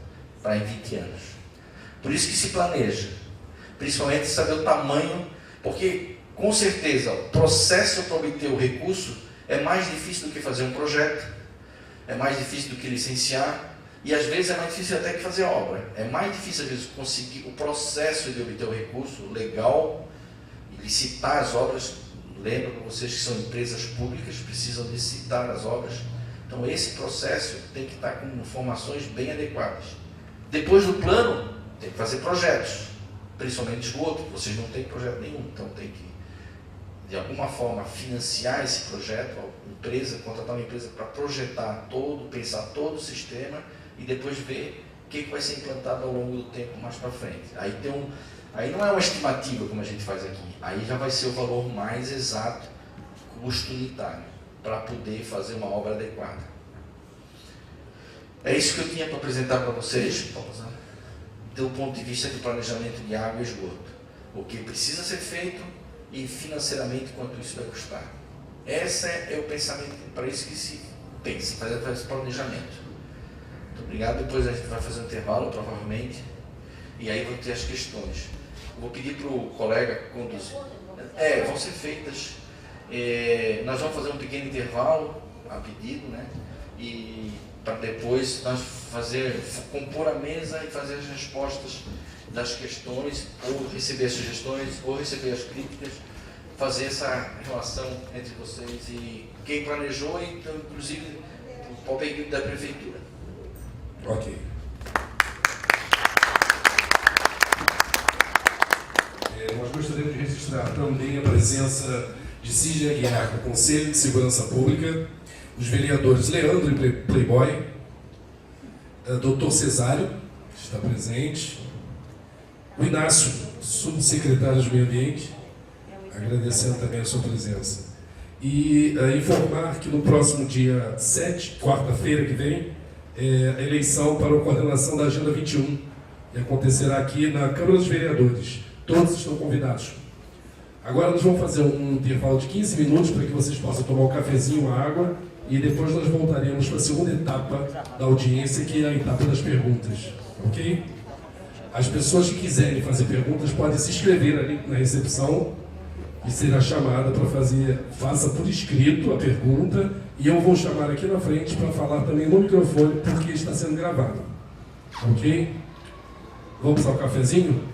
para em 20 anos. Por isso que se planeja, principalmente saber o tamanho, porque com certeza o processo para obter o recurso é mais difícil do que fazer um projeto, é mais difícil do que licenciar, e às vezes é mais difícil até que fazer a obra. É mais difícil às vezes conseguir o processo de obter o recurso legal e licitar as obras. Lembro para vocês que são empresas públicas, precisam licitar as obras. Então esse processo tem que estar com informações bem adequadas. Depois do plano, tem que fazer projetos, principalmente esgoto. Vocês não têm projeto nenhum, então tem que de alguma forma financiar esse projeto, contratar uma empresa para projetar todo, pensar todo o sistema e depois ver o que vai ser implantado ao longo do tempo mais para frente. Aí não é uma estimativa como a gente faz aqui, aí já vai ser o valor mais exato, custo unitário, para poder fazer uma obra adequada. É isso que eu tinha para apresentar para vocês, do ponto de vista do planejamento de água e esgoto. O que precisa ser feito, e financeiramente quanto isso vai custar. Esse é o pensamento, para isso que se pensa, fazer esse planejamento. Muito obrigado. Depois a gente vai fazer um intervalo, provavelmente, e aí vão ter as questões. Eu vou pedir para o colega conduzir. Vão ser feitas. Nós vamos fazer um pequeno intervalo, a pedido, né? E para depois nós compor a mesa e fazer as respostas das questões, ou receber sugestões, ou receber as críticas, fazer essa relação entre vocês e quem planejou, então, inclusive o próprio equipe da prefeitura. Ok. Nós gostaríamos de registrar também a presença de Sidney Aguiar, do Conselho de Segurança Pública, os vereadores Leandro e Playboy, Dr. Cesário, que está presente, o Inácio, subsecretário de Meio Ambiente, agradecendo também a sua presença. E informar que no próximo dia 7, quarta-feira que vem, a eleição para a coordenação da Agenda 21, que acontecerá aqui na Câmara dos Vereadores. Todos estão convidados. Agora nós vamos fazer um intervalo de 15 minutos para que vocês possam tomar um cafezinho, uma água, e depois nós voltaremos para a segunda etapa da audiência, que é a etapa das perguntas. Ok? As pessoas que quiserem fazer perguntas podem se inscrever ali na recepção e será chamada para fazer, faça por escrito a pergunta, e eu vou chamar aqui na frente para falar também no microfone, porque está sendo gravado. Ok? Vamos ao cafezinho?